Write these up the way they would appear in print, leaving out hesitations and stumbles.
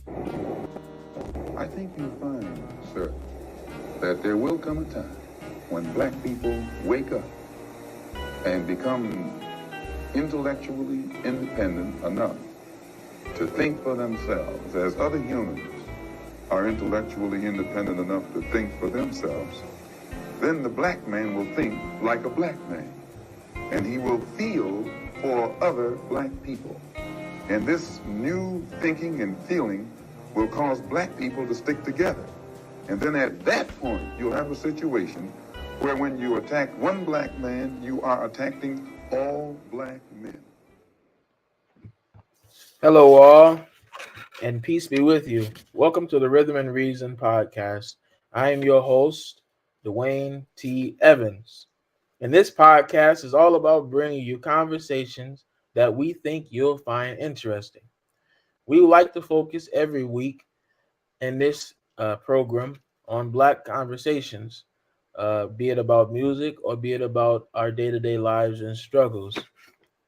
I think you'll find, sir, that there will come a time when black people wake up and become intellectually independent enough to think for themselves, as other humans are intellectually independent enough to think for themselves. Then the black man will think like a black man, and he will feel for other black people. And this new thinking and feeling will cause black people to stick together. And then at that point, you'll have a situation where when you attack one black man, you are attacking all black men. Hello, all, and peace be with you. Welcome to the Rhythm and Reason podcast. I am your host, Dwayne T. Evans. And this podcast is all about bringing you conversations that we think you'll find interesting. We would like to focus every week in this program on Black conversations, be it about music or be it about our day to day lives and struggles.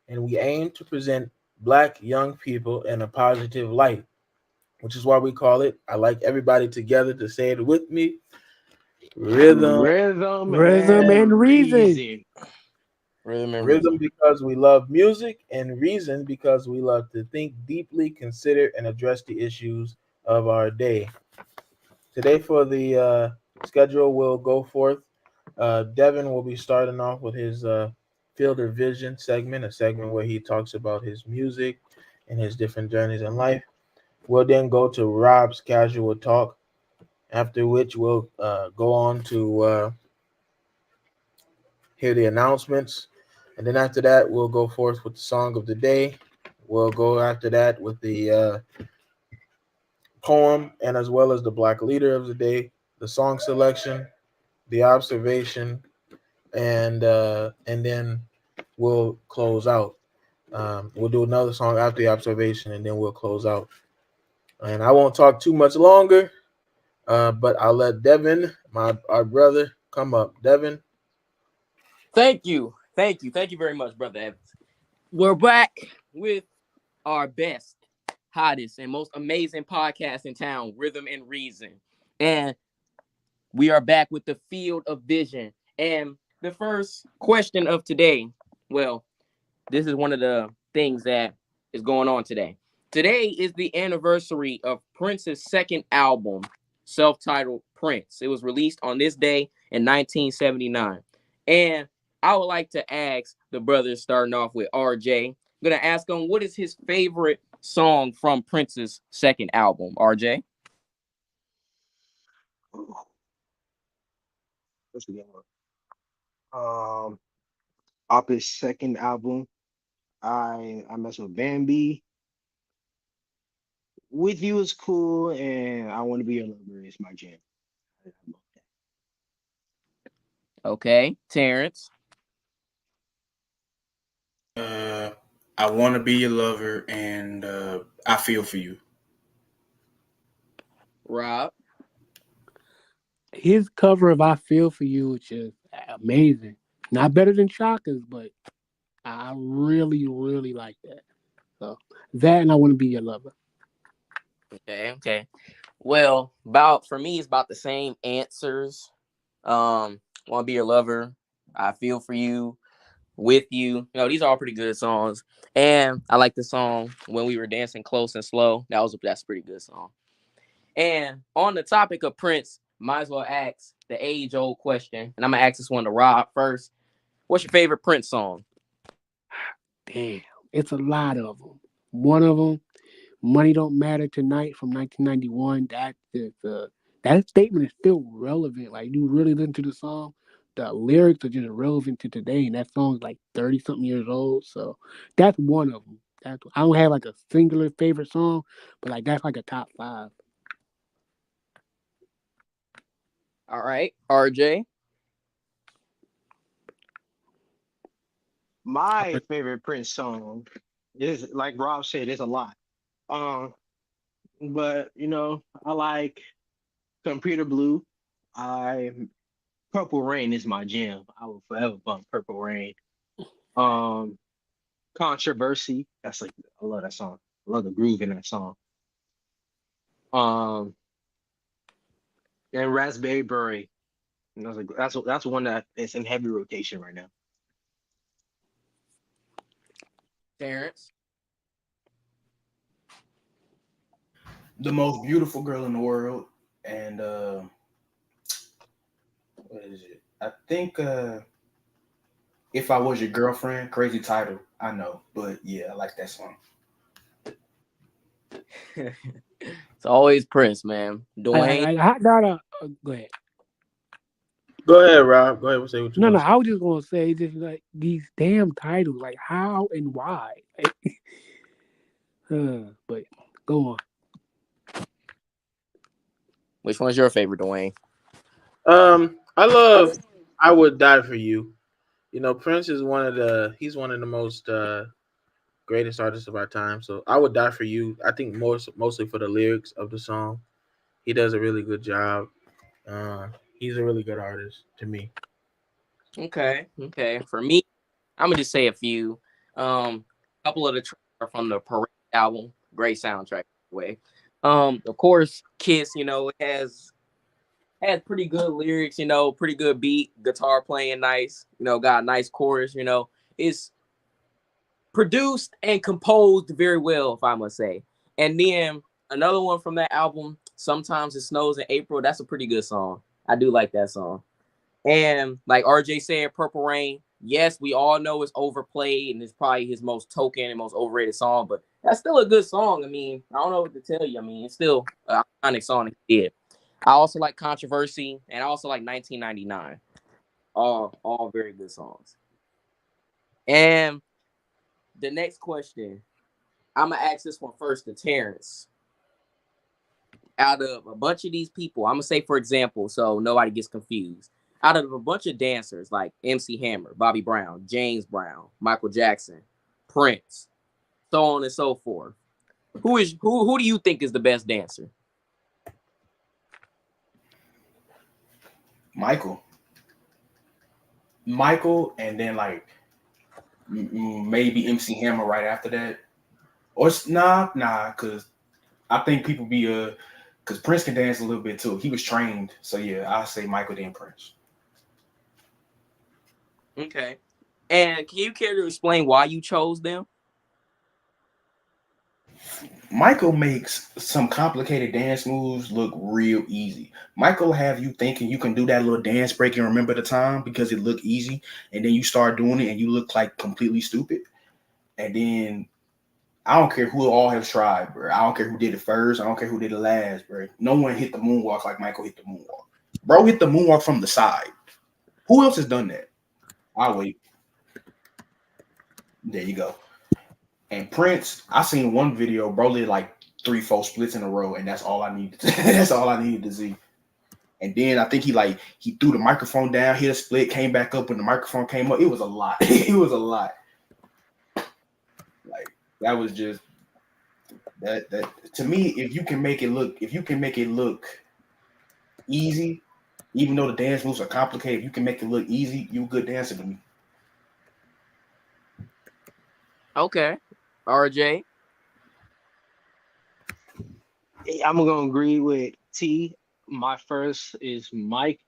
And we aim to present Black young people in a positive light, which is why we call it, I like everybody together to say it with me, rhythm. Rhythm Rhythm and and reason. reason. Rhythm and Rhythm reason. because we love music, and reason because we love to think deeply, consider, and address the issues of our day. Today, for the schedule, we'll go forth. Devin will be starting off with his Field of Vision segment, a segment where he talks about his music and his different journeys in life. We'll then go to Rob's Casual Talk, after which we'll go on to hear the announcements. And then after that, we'll go forth with the song of the day. We'll go after that with the poem and as well as the Black leader of the day, the song selection, the observation, and then we'll close out. We'll do another song after the observation, and then we'll close out. And I won't talk too much longer, but I'll let Devin, our brother, come up. Devin. Thank you. Thank you. Thank you very much, Brother Evans. We're back with our best, hottest, and most amazing podcast in town, Rhythm and Reason. And we are back with the Field of Vision. And the first question of today, well, this is one of the things that is going on today. Today is the anniversary of Prince's second album, self-titled Prince. It was released on this day in 1979. And I would like to ask the brothers, starting off with RJ. I'm going to ask him, what is his favorite song from Prince's second album, RJ? What's the good one? Off his second album, I mess with Bambi. With You is cool, and I Want to Be Your Lover is my jam. Okay, Terrence. Uh, I want to be your lover, and I feel for you. Rob. His cover of "I Feel for You" is just amazing. Not better than Chaka's, but I really, really like that. So that, and I want to be your lover. Okay. Well, about for me, it's about the same answers. Want to Be Your Lover, I Feel for You, With You. These are all pretty good songs. And I like the song When We Were Dancing Close and Slow. That's a pretty good song. And on the topic of Prince, might as well ask the age-old question. And I'm gonna ask this one to Rob first. What's your favorite Prince song? Damn, it's a lot of them. One of them, "Money Don't Matter Tonight" from 1991. That statement is still relevant. Like, you really listen to the song, the lyrics are just relevant to today, and that song's like 30 something years old. So that's one of them. I don't have like a singular favorite song, but like that's like a top five. All right, RJ. My favorite Prince song is, like Rob said, it's a lot. Um, but I like Computer Blue. I Purple Rain is my jam. I will forever bump Purple Rain. Um, Controversy. That's like I love that song. I love the groove in that song. Um, and Raspberry Beret. And that's one that is in heavy rotation right now. Terrence. The most beautiful girl in the world, and what is it? I think if I was your girlfriend, crazy title. I know, but yeah, I like that song. It's always Prince, man. Dwayne. I gotta go ahead. Go ahead, Rob. Go ahead. Say what you're No, gonna no, say. I was just gonna say just like these damn titles, like how and why. But go on. Which one's your favorite, Dwayne? I love "I Would Die for You." You know, Prince is he's one of the most greatest artists of our time. So "I Would Die for You." I think mostly for the lyrics of the song. He does a really good job. Uh, he's a really good artist to me. Okay. For me, I'm gonna just say a few. A couple of the tracks are from the Parade album. Great soundtrack, by the way. Of course, Kiss. You know, it has pretty good lyrics. You know, pretty good beat, guitar playing nice. You know, got a nice chorus. You know, it's produced and composed very well, if I must say. And then another one from that album, Sometimes It Snows in April. That's a pretty good song. I do like that song. And like RJ said, Purple Rain, yes, we all know it's overplayed and it's probably his most token and most overrated song, but that's still a good song. I mean, I don't know what to tell you. I mean, it's still an iconic song that he did. I also like Controversy and I also like 1999. All very good songs. And the next question, I'm gonna ask this one first to Terrence. Out of a bunch of these people, I'm gonna say, for example, so nobody gets confused. Out of a bunch of dancers like MC Hammer, Bobby Brown, James Brown, Michael Jackson, Prince, so on and so forth, who do you think is the best dancer? Michael, and then like maybe MC Hammer right after that, or nah, because I think people be because Prince can dance a little bit too. He was trained, so yeah, I say Michael then Prince. Okay. And can you care to explain why you chose them? Michael makes some complicated dance moves look real easy. Michael have you thinking you can do that little dance break and remember the time because it look easy, and then you start doing it and you look like completely stupid. And then I don't care who all has tried, bro. I don't care who did it first. I don't care who did it last, bro. No one hit the moonwalk like Michael hit the moonwalk. Bro hit the moonwalk from the side. Who else has done that? I'll wait. There you go. And Prince, I seen one video, bro did like 3-4 splits in a row, and that's all I needed. That's all I needed to see. And then I think he threw the microphone down, hit a split, came back up when the microphone came up. It was a lot. It was a lot. Like that was just that to me, if you can make it look easy, even though the dance moves are complicated, if you can make it look easy, you a good dancer to me. Okay. RJ. I'm gonna agree with T. My first is Mike,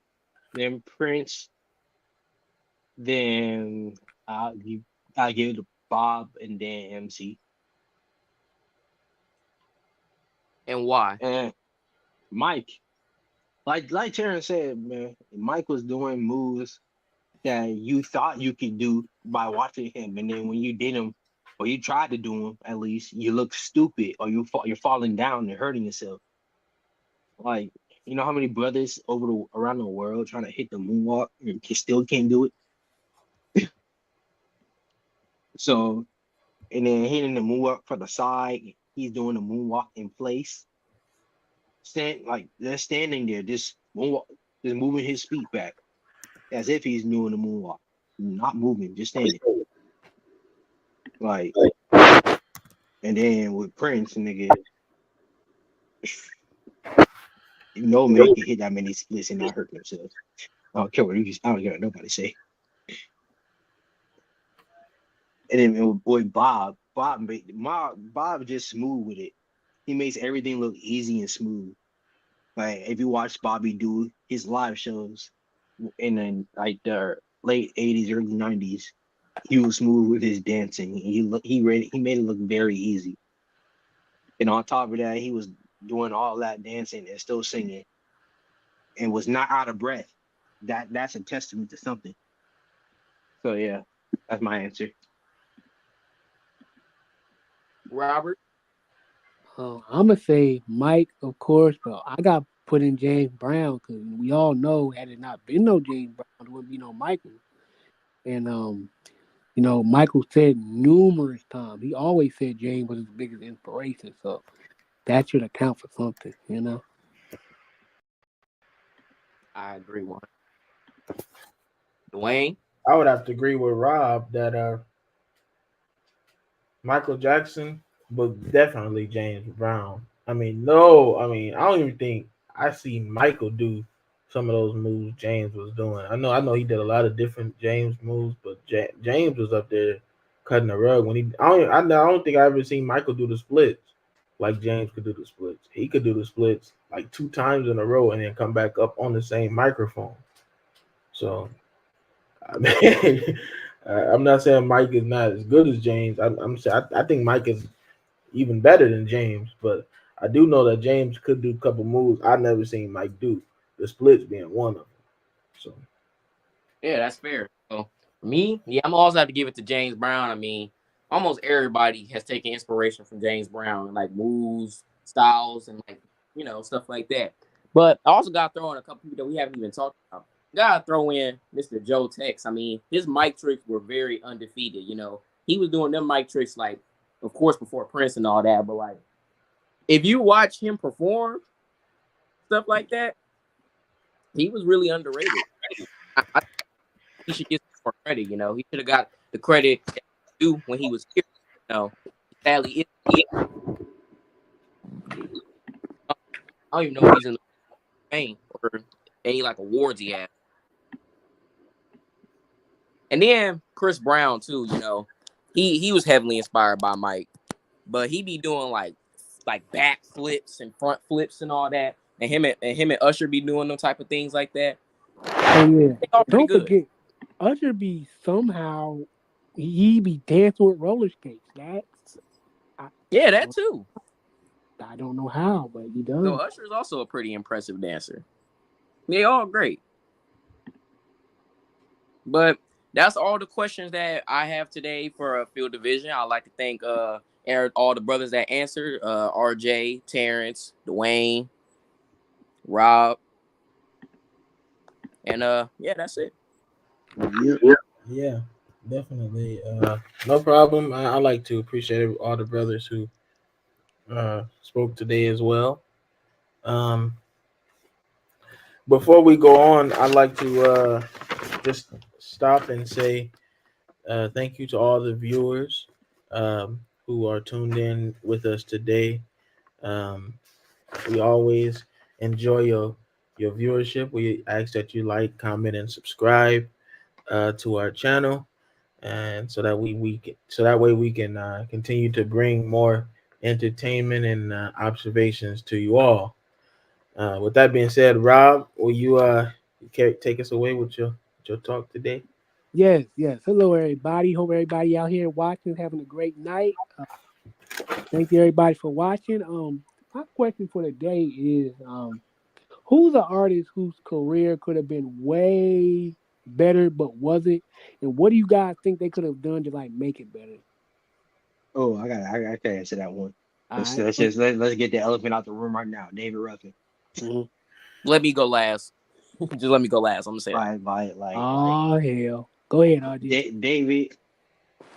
then Prince, then I give it to Bob, and then MC. And why? And Mike, like Terrence said, man, Mike was doing moves that you thought you could do by watching him, and then when you did them, or you tried to do them, at least you look stupid, or you're falling down and hurting yourself. Like, you know how many brothers around the world trying to hit the moonwalk and still can't do it. So, and then hitting the moonwalk for the side, he's doing the moonwalk in place. They're standing there, just moonwalk, just moving his feet back as if he's doing the moonwalk, not moving, just standing. Like, and then with Prince, nigga, man can hit that many splits and not hurt themselves. I don't care what nobody say. And then with boy Bob just smooth with it. he makes everything look easy and smooth. Like if you watch Bobby do his live shows in like the late '80s, early '90s, he was smooth with his dancing. He made it look very easy. And on top of that, he was doing all that dancing and still singing and was not out of breath. That's a testament to something. So yeah, that's my answer. Robert. I'm gonna say Mike, of course, but I got put in James Brown because we all know had it not been no James Brown, there wouldn't be no Michael. And Michael said numerous times. He always said James was his biggest inspiration. So that should account for something. I agree one. Dwayne. I would have to agree with Rob that Michael Jackson, but definitely James Brown. I don't even think I see Michael do some of those moves James was doing. I know he did a lot of different James moves, but James was up there cutting the rug when he. I don't think I ever seen Michael do the splits like James could do the splits. He could do the splits like 2 times in a row and then come back up on the same microphone. So, I mean, I'm not saying Mike is not as good as James. I think Mike is even better than James, but I do know that James could do a couple moves I never seen Mike do. The splits being one of them. So Yeah, that's fair. So for me, I'm also have to give it to James Brown. I mean, almost everybody has taken inspiration from James Brown, like moves, styles, and stuff like that. But I also got to throw in a couple people that we haven't even talked about. Gotta throw in Mr. Joe Tex. I mean, his mic tricks were very undefeated. He was doing them mic tricks like, of course, before Prince and all that. But like, if you watch him perform stuff like that, he was really underrated. He should get some more credit. He should have got the credit due when he was here. Sadly, I don't even know if he's in the game or any like awards he has. And then Chris Brown too. He was heavily inspired by Mike, but he be doing like back flips and front flips and all that. And him and Usher be doing them type of things like that. Oh yeah. They all pretty Don't good. forget, Usher be somehow he be dancing with roller skates. That too. I don't know how, but he does. So Usher is also a pretty impressive dancer. They all great. But that's all the questions that I have today for Field Division. I'd like to thank all the brothers that answered, RJ, Terrence, Dwayne, Rob. And that's it. yeah, definitely. No problem. I like to appreciate all the brothers who spoke today as well. Before we go on, I'd like to just stop and say thank you to all the viewers who are tuned in with us today. We always enjoy your viewership. We ask that you like, comment, and subscribe to our channel, and so that way we can continue to bring more entertainment and observations to you all. With that being said, Rob, will you take us away with your talk today? Yes. Hello, everybody. Hope everybody out here watching is having a great night. Thank you, everybody, for watching. My question for the day is, who's an artist whose career could have been way better but wasn't, and what do you guys think they could have done to like make it better? Oh, I got to answer that one. Let's All right. let's get the elephant out the room right now. David Ruffin. Let me go last. Just let me go last. I'm gonna say that. Oh hell. Go ahead, RG. David,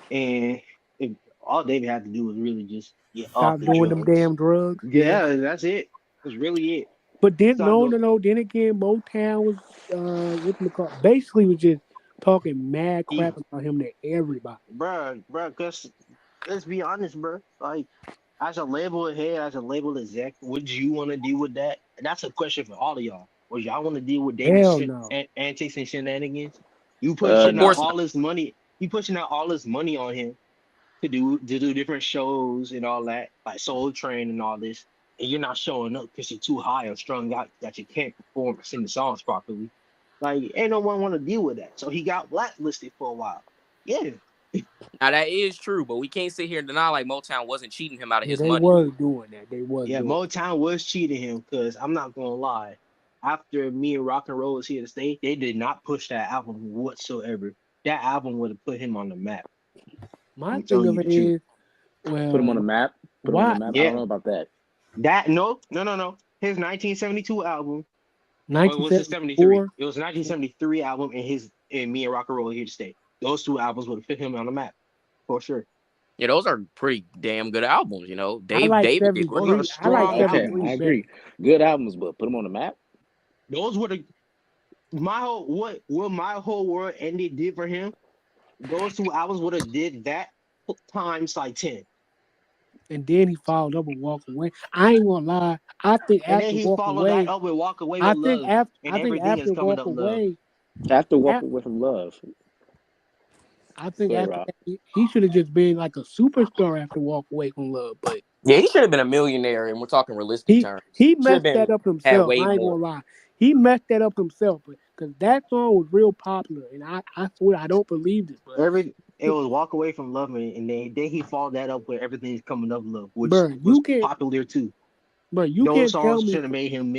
and if all David had to do was really just get Stop off the doing them drugs. damn drugs. Yeah, that's it. That's really it. But then Stop no. doing- Then again, Motown was basically was just talking mad crap about him to everybody. Bruh, cause let's be honest, bruh. Like, as a label head, as a label exec, would you want to deal with that? That's a question for all of y'all. Would y'all want to deal with Hell David's no. antics and shenanigans? You pushing Of course out all this money. You pushing out all this money on him to do different shows and all that, like Soul Train and all this, and you're not showing up because you're too high or strung out that you can't perform or sing the songs properly. Like, ain't no one want to deal with that. So he got blacklisted for a while. Yeah. Now that is true, but we can't sit here and deny like Motown wasn't cheating him out of Yeah, his they money. was doing that. They was Yeah, doing. Motown was cheating him because I'm not gonna lie. After Me and Rock and Roll was here to stay, they did not push that album whatsoever. That album would have put him on the map. My I'm thing telling of you it the truth. is, well, Put him on the map. Put him on why the map. I Yeah, don't know about that. that no. His 1972 album, or was it 73? 1974? It was 1973 album and Me and Rock and Roll here to stay. Those two albums would have put him on the map for sure. Yeah, those are pretty damn good albums. You know, I like David did Those great. are 73. I like strong Okay, 73 albums. I better. agree. Good albums, but put him on the map. Those were the my whole what My Whole World Ended did for him. Those two albums would have did that times like 10. And then he followed up and walked away. I ain't gonna lie. I think And then after he walk followed that away, up with Walk Away I with think Love, after and everything is coming walk up love. away, After walk af- away from love. I think Go ahead, after Rob. that, he should have just been like a superstar after walk away from love. But Yeah, he should have been a millionaire, and we're talking realistic he terms. he Should have messed that been up had himself. way I ain't more. gonna lie. He messed that up himself, because that song was real popular, and I swear I don't believe this, but It was Walk Away from Love, and then he followed that up with Everything's Coming Up Love, which bro, was you can't, popular too. bro, you Those can't tell songs me, should have made him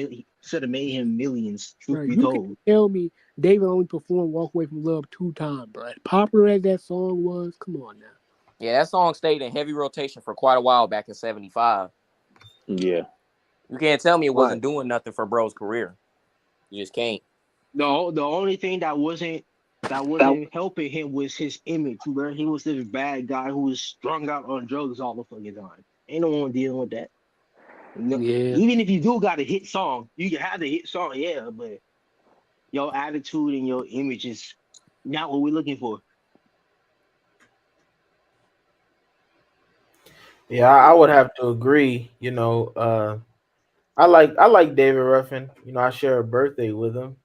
millions. Truth bro, be you can't told, tell me David only performed "Walk Away from Love" 2 times, bro. As popular as that song was, come on now. Yeah, that song stayed in heavy rotation for quite a while back in '75. Yeah. You can't tell me it right? wasn't doing nothing for bro's career. You just can't. The only thing that wasn't helping him was his image, where he was this bad guy who was strung out on drugs all the fucking time. Ain't no one dealing with that. No, Yeah. even if you do got a hit song, you can have the hit song, yeah, but your attitude and your image is not what we're looking for. Yeah, I would have to agree. I like David Ruffin. I share a birthday with him.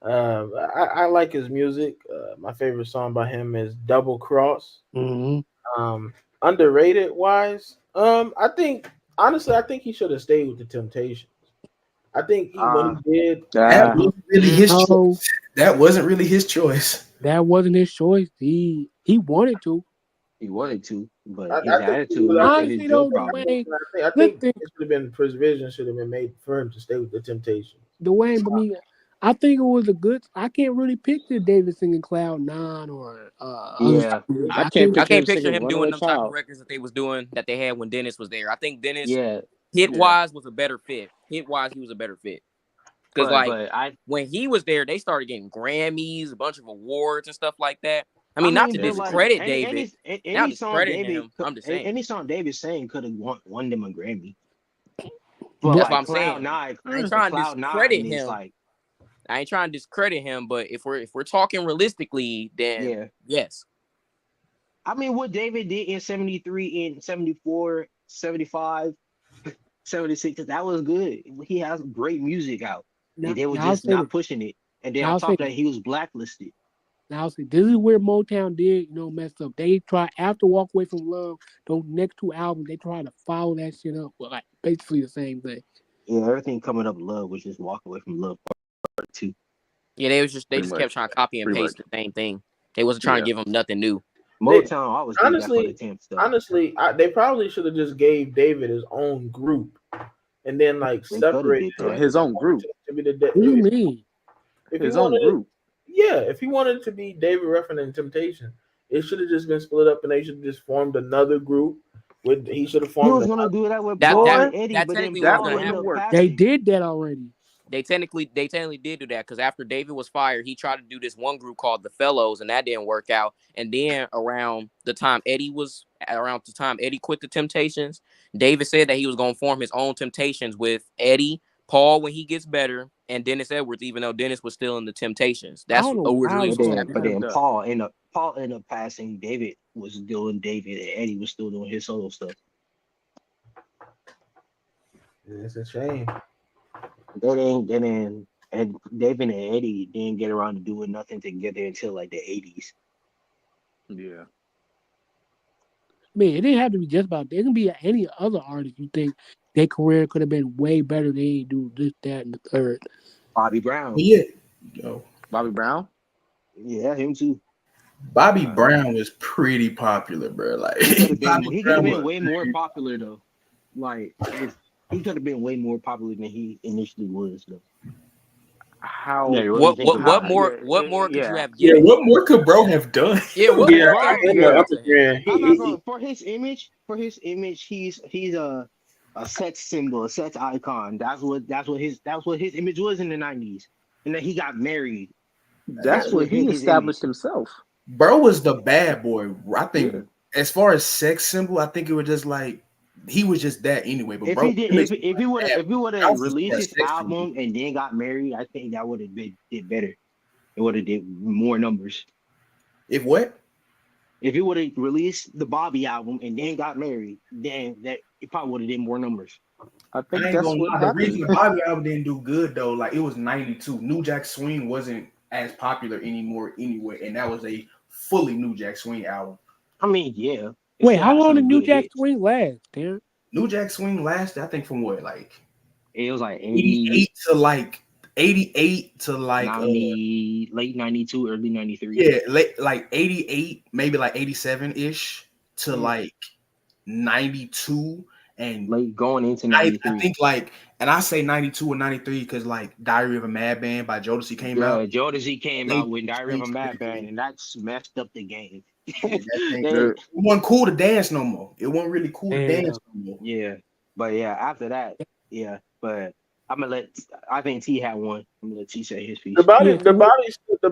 I like his music. My favorite song by him is "Double Cross." Mm-hmm. Underrated wise, I think honestly, I think he should have stayed with the Temptations. I think when he did, That wasn't really his No, choice. That wasn't really his choice. that wasn't his choice. He wanted to. He wanted to, but I his think attitude I and Honestly, his though, drug problem. Dwayne, I think listen, it should have been provision should have been made for him to stay with the Temptations. Dwayne, but me, I think it was a good. I can't really picture David singing "Cloud Nine" or Yeah, I I can't think I picture him can't picture singing him doing Runaway them type of Child. records that they was doing that they had when Dennis was there. I think Dennis yeah, hit yeah. wise was a better fit. Hit wise, he was a better fit. Because But I when he was there, they started getting Grammys, a bunch of awards and stuff like that. I mean, not to but like discredit David, not any song discrediting him. I'm just saying. any song David sang could have won them a Grammy. But But That's what like I'm saying. I ain't trying to Cloud discredit Nine is him. like, I ain't trying to discredit him, but if we're talking realistically, then yeah. yes. I mean, what David did in 73, in 74, 75, 76, that was good. He has great music out. now, They were now I'll just say not this. pushing it. And then Now on I'll top say of that, this. he was blacklisted. Now I'll say this is where Motown did, messed up. They try after "Walk Away from Love." Those next 2 albums, they try to follow that shit up with like basically the same thing. Yeah, everything coming up love was just Walk Away from Love part 2. Yeah, they just Pretty kept much. trying to copy and Pretty paste the same thing. They wasn't trying to give him nothing new. Motown always did that for the temp stuff. Honestly, they probably should have just gave David his own group, and then They coulda separate did him that. His own group. to be the What do you mean? if His he own wanted, group. yeah, if he wanted to be David Ruffin and Temptation, it should have just been split up, and they should have just formed another group. He should have He formed. was gonna do that with That Paul that and Eddie, that but then technically was Paul gonna ended happen. up They passing. did that already. They technically did do that because after David was fired, he tried to do this one group called the Fellows, and that didn't work out. And then around the time Eddie quit the Temptations, David said that he was gonna form his own Temptations with Eddie, Paul when he gets better, and Dennis Edwards, even though Dennis was still in the Temptations. I That's don't know originally how supposed to he happen. But then up. Paul ended up passing. David was doing David, and Eddie was still doing his solo stuff. It's a shame. And David and Eddie didn't get around to doing nothing together until like the 80s. Yeah. Man, it didn't have to be just about that. It can be any other artist you think their career could have been way better. They ain't do this, that, and the third. Bobby Brown. But yeah, yo, Bobby Brown. Yeah, him too. Bobby Brown was pretty popular, bro. Like He could have been. Bobby He could have Brown been was way more pretty- popular though. Like he could have been way more popular than he initially was though. How? Yeah, what do you What think about it? more Yeah, what more could yeah. you have Yeah, given? what more could bro have done? Yeah, what Yeah, more Bro, could you yeah, have I'm given? agreeing. I'm not going for his image. For his image, he's a sex symbol, a sex icon. That's what his image was in the 90s. And then he got married. That's what what he his established image. himself. Bro was the bad boy. I think Yeah. as far as sex symbol, I think it was just like he was just that anyway. But If bro, he did, if he would have That was released his sex symbol. album and then got married, I think that would have did better. It would have did more numbers. If what? If he would have released the Bobby album and then got married, then that it probably would have did more numbers. I I think ain't that's gonna what lie. The happened. reason the Bobby album didn't do good though, like it was 92. New Jack Swing wasn't as popular anymore anyway, and that was a fully New Jack Swing album. I mean, yeah. Wait, how long did New Jack Swing last, Darren? New Jack Swing lasted, I think, from what, like It was like 88 to like 88 to like 90, late 92, early 93. yeah, like 88, maybe like 87-ish to like 92 and Late going into I 93. think like, and I say 92 or 93 because like Diary of a Madman by Jodeci came Yeah, out. Jodeci came Late out with Diary of a 90s. Madman, and that's messed up the game. That thing- They- it wasn't cool to dance no more. It wasn't really cool to Damn. dance no more. yeah, but yeah, after that, yeah, but I think T had one. I'm gonna let T say his piece. The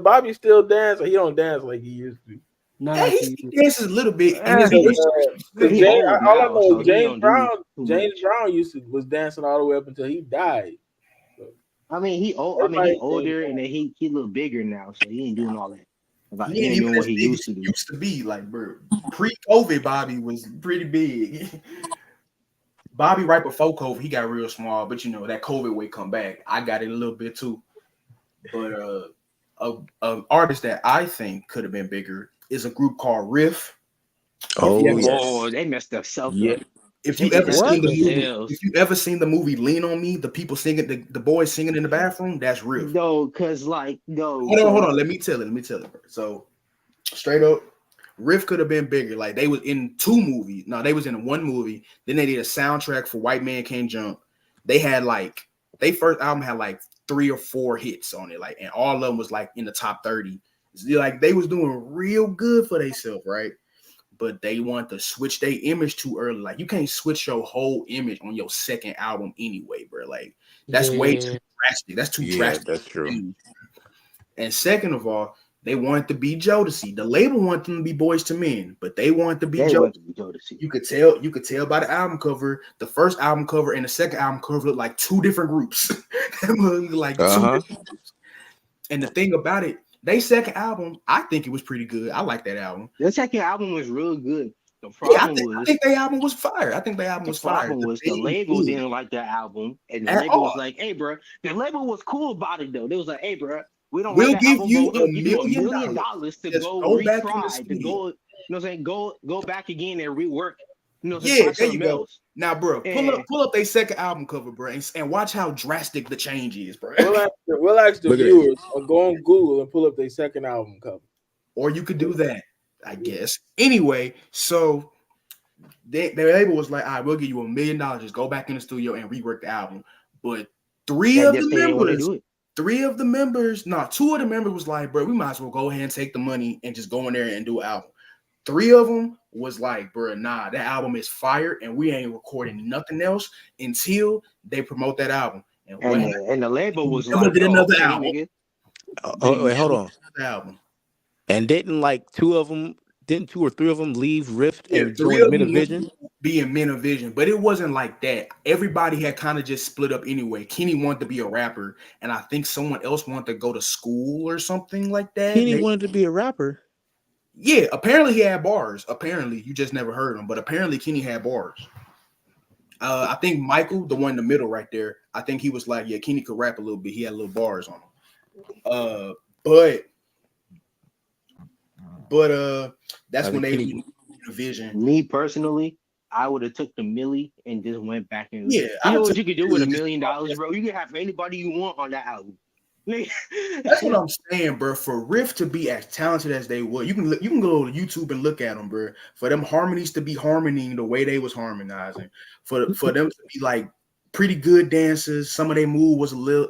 Bobby still dance, or he don't dance like he used to. Not Yeah, like he dances a little bit. And Because He James, old all I now, know so is he James don't do Brown. too James much. Brown was dancing all the way up until he died. I mean, he old. I mean, Everybody he older, and then he a little bigger now, so he ain't doing all that. Like, he he ain't ain't even doing as what he big used as to he do. used to be. Like, bro, pre-COVID, Bobby was pretty big. Bobby right before COVID, he got real small, but you know that COVID weight come back. I got it a little bit too. But a artist that I think could have been bigger is a group called Riff. Oh, If you yes. Oh, they messed themselves Yeah. up. If They you did ever that seen the to movie, themselves. if you ever seen the movie Lean on Me, the people singing, the boys singing in the bathroom, that's Riff. No, cause like no. Hold on. Let me tell it. Bro. So straight up, Riff could have been bigger. Like they was in two movies. No, they was in one movie. Then they did a soundtrack for White Man Can't Jump. They had like they first album had like 3 or 4 hits on it, like, and all of them was like in the top 30. Like they was doing real good for themselves, right? But they want to switch their image too early. Like you can't switch your whole image on your second album anyway, bro. Like that's way too drastic. That's too drastic. That's true. And second of all, they wanted to be Jodeci. The label wanted them to be Boys to Men, but they wanted to be They Jodeci. want to be Jodeci. You could tell by the album cover. The first album cover and the second album cover look like 2 different groups. Like 2 different groups. And the thing about it, they second album, I think it was pretty good. I like that album. Their second album was real good. The Yeah, problem I think their album was fire. the problem was the label didn't like the album, and the At label was all. like, "Hey, bro." The label was cool about it though. They was like, "Hey, bro, we don't We'll like that give album, you but we'll $1 give you $1 million million to Just go go back in the retry, to studio." go, you know what I'm saying, go back again and rework, you know, Yeah, try there you something go. else." Now, bro, And- pull up their second album cover, bro, and watch how drastic the change is, bro. We'll ask the Look at viewers or go on Google and pull up their second album cover. Or you could do that, I guess. Anyway, so their label was like, "All right, we'll give you $1 million. Just go back in the studio and rework the album." But They 2 of didn't want to the do it. members was like, "Bro, we might as well go ahead and take the money and just go in there and do an album." 3 of them was like, "Bro, nah, that album is fire, and we ain't recording nothing else until they promote that album." And the label was Never like, did "Oh, another okay, album. nigga." Oh, wait, hold on. The album. And didn't like 2 or 3 of them leave Rift Yeah, and 3 join of them Metavision? be in Men of Vision, but it wasn't like that. Everybody had kind of just split up anyway. Kenny wanted to be a rapper, and I think someone else wanted to go to school or something like that. Kenny wanted to be a rapper. Yeah, apparently he had bars. Apparently, you just never heard him, but apparently Kenny had bars. I think Michael, the one in the middle right there, I think he was like, yeah, Kenny could rap a little bit. He had little bars on him. But that's when Kenny Division. Me personally, I would have took the milli and just went back and Yeah, you know I'd what took you could do the with milli $1 and just million, bro? You can have anybody you want on that album. That's what I'm saying, bro. For Riff to be as talented as they were, you can go to YouTube and look at them, bro. For them harmonies to be harmonying the way they was harmonizing, for them to be like pretty good dancers. Some of their move was a little,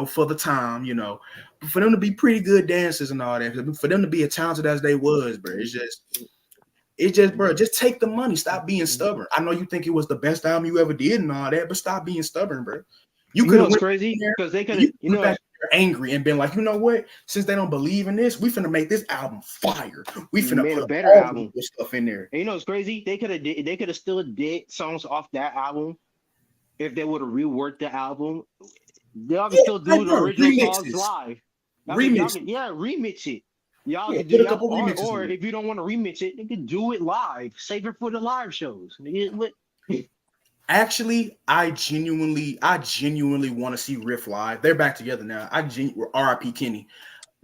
for the time, but for them to be pretty good dancers and all that, for them to be as talented as they was, bro. It's just, bro. Just take the money. Stop being stubborn. I know you think it was the best album you ever did and all that, but stop being stubborn, bro. You You could know have it's went crazy there. because they could You have, went back there angry and been like, you know what? Since they don't believe in this, we finna make this album fire. We finna made a put better all album. the stuff in there. And you know it's crazy. They could have still did songs off that album if they would have reworked the album. Y'all can Yeah, still like, do the bro, original songs remixes, live. Yeah, remix it. Yeah, put a couple remixes Or in it. if you don't want to remix it, you can do it live. Save it for the live shows. Actually, I genuinely want to see Riff live. They're back together now. R.I.P. Kenny,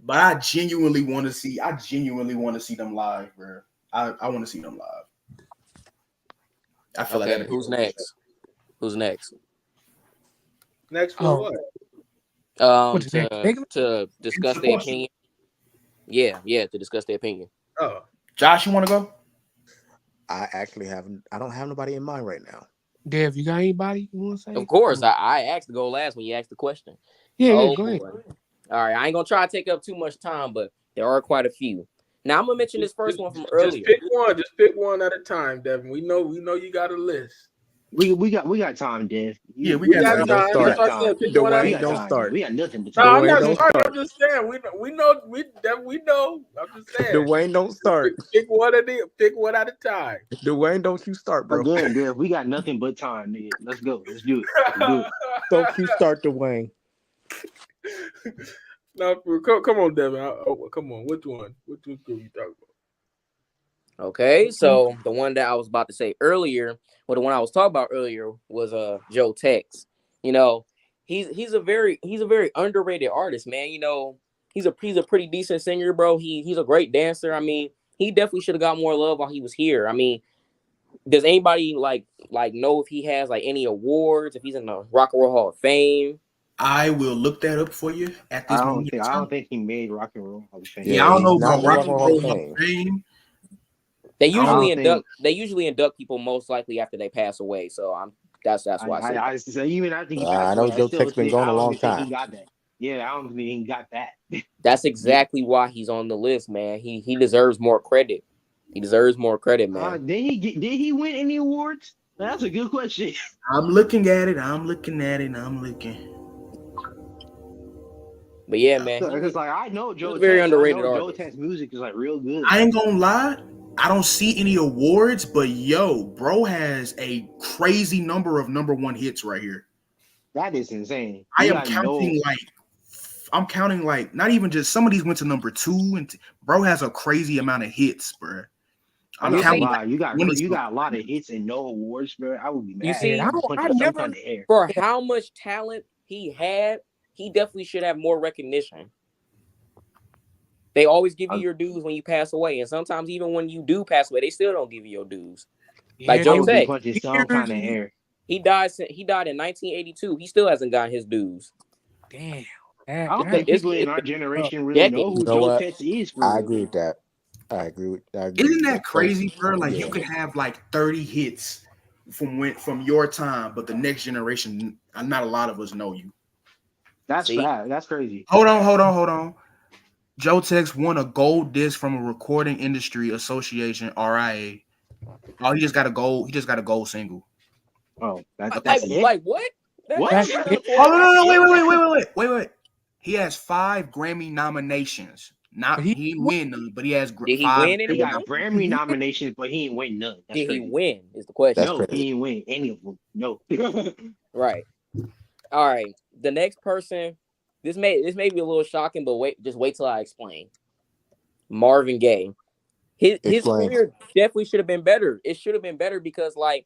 but I genuinely want to see them live, bro. I want to see them live. I feel like Okay, that'd be who's next? Who's next? Next for Oh, what? what's the next segment? To discuss the their question. opinion. Yeah, to discuss their opinion. Oh, Josh, you want to go? I actually haven't. I don't have nobody in mind right now. Dev, you got anybody you want to say? Of course, I asked to go last when you asked the question. Yeah, Oh, go ahead. boy. All right, I ain't gonna try to take up too much time, but there are quite a few. Now I'm gonna mention this first one from just earlier. pick one. Just pick one at a time, Devin. We know you got a list. We got time, Dev. Yeah, we We got got time. time. That's Start. what I said. Pick one at We a Dwayne, got don't time. time. start. We got nothing to No, talk I'm Dwayne, not don't starting. start. I'm just saying. We know. I'm just saying. Dwayne, don't start. Pick one at a time. Dwayne, don't you start, bro. Again, Dev, we got nothing but time, nigga. Let's go. Let's do it. Let's do it. Don't you start, Dwayne. No, come on, Devin. Come on. Which one? Which group you talking about? Okay, so the one that I was about to say earlier, or the one I was talking about earlier, was Joe Tex. You know, he's a very underrated artist, man. You know, he's a pretty decent singer, bro. He's a great dancer. I mean, he definitely should have got more love while he was here. I mean, does anybody like know if he has like any awards, if he's in the Rock and Roll Hall of Fame? I will look that up for you at this moment. I don't think he made Rock and Roll Hall of Fame. Yeah, I don't he's know not about in the Rock Rock and and Roll Roll Hall of of Fame. They don't usually induct people most likely after they pass away. So that's why I say I say even after he I passed know away, Joe Tex been gone a long I don't think he time. got that. Yeah, I don't think he got that. that's exactly why he's on the list, man. He deserves more credit. He deserves more credit, man. Did he win any awards? That's a good question. I'm looking at it. But yeah, man, Because like I know Joe he's a very Tex. underrated Joe artist. Tex music is like real good. I ain't gonna lie. I don't see any awards, but yo, bro has a crazy number of number one hits right here. That is insane. I You am gotta counting like not even just some of these went to number 2, and bro has a crazy amount of hits, bro. I'm I'm not counting gonna lie. like You got 20 a lot of hits and no awards, bro. I would be mad. You see, I never kind of air. for how much talent he had, he definitely should have more recognition. They always give you your dues when you pass away, and sometimes even when you do pass away, they still don't give you your dues. Like Yeah, Joe I would be Tex, punching some kind of air. he died in 1982. He still hasn't gotten his dues. damn. I don't That- think It's people in been our generation really know decades. who You know Joe what? Tex is. For I real. agree with that. I agree Isn't with that crazy, bro? Like Yeah. you could have like 30 hits from your time, but the next generation, not a lot of us know you. That's See? bad. That's crazy. Hold on. Joe Tex won a gold disc from a Recording Industry Association, RIA. Oh, he just got a gold single. Oh, that's Like it. what? What? That's That's it. Oh no, wait. He has 5 Grammy nominations. But he- He didn't win none, but he has Did he 5. win any He of got them? Grammy nominations, but he ain't win none. That's Did he crazy. win? Is the question. That's No, crazy. he ain't win any of them. No. Right. All right. The next person. This may be a little shocking, but wait till I explain. Marvin Gaye. His Explain. career definitely should have been better. It should have been better because like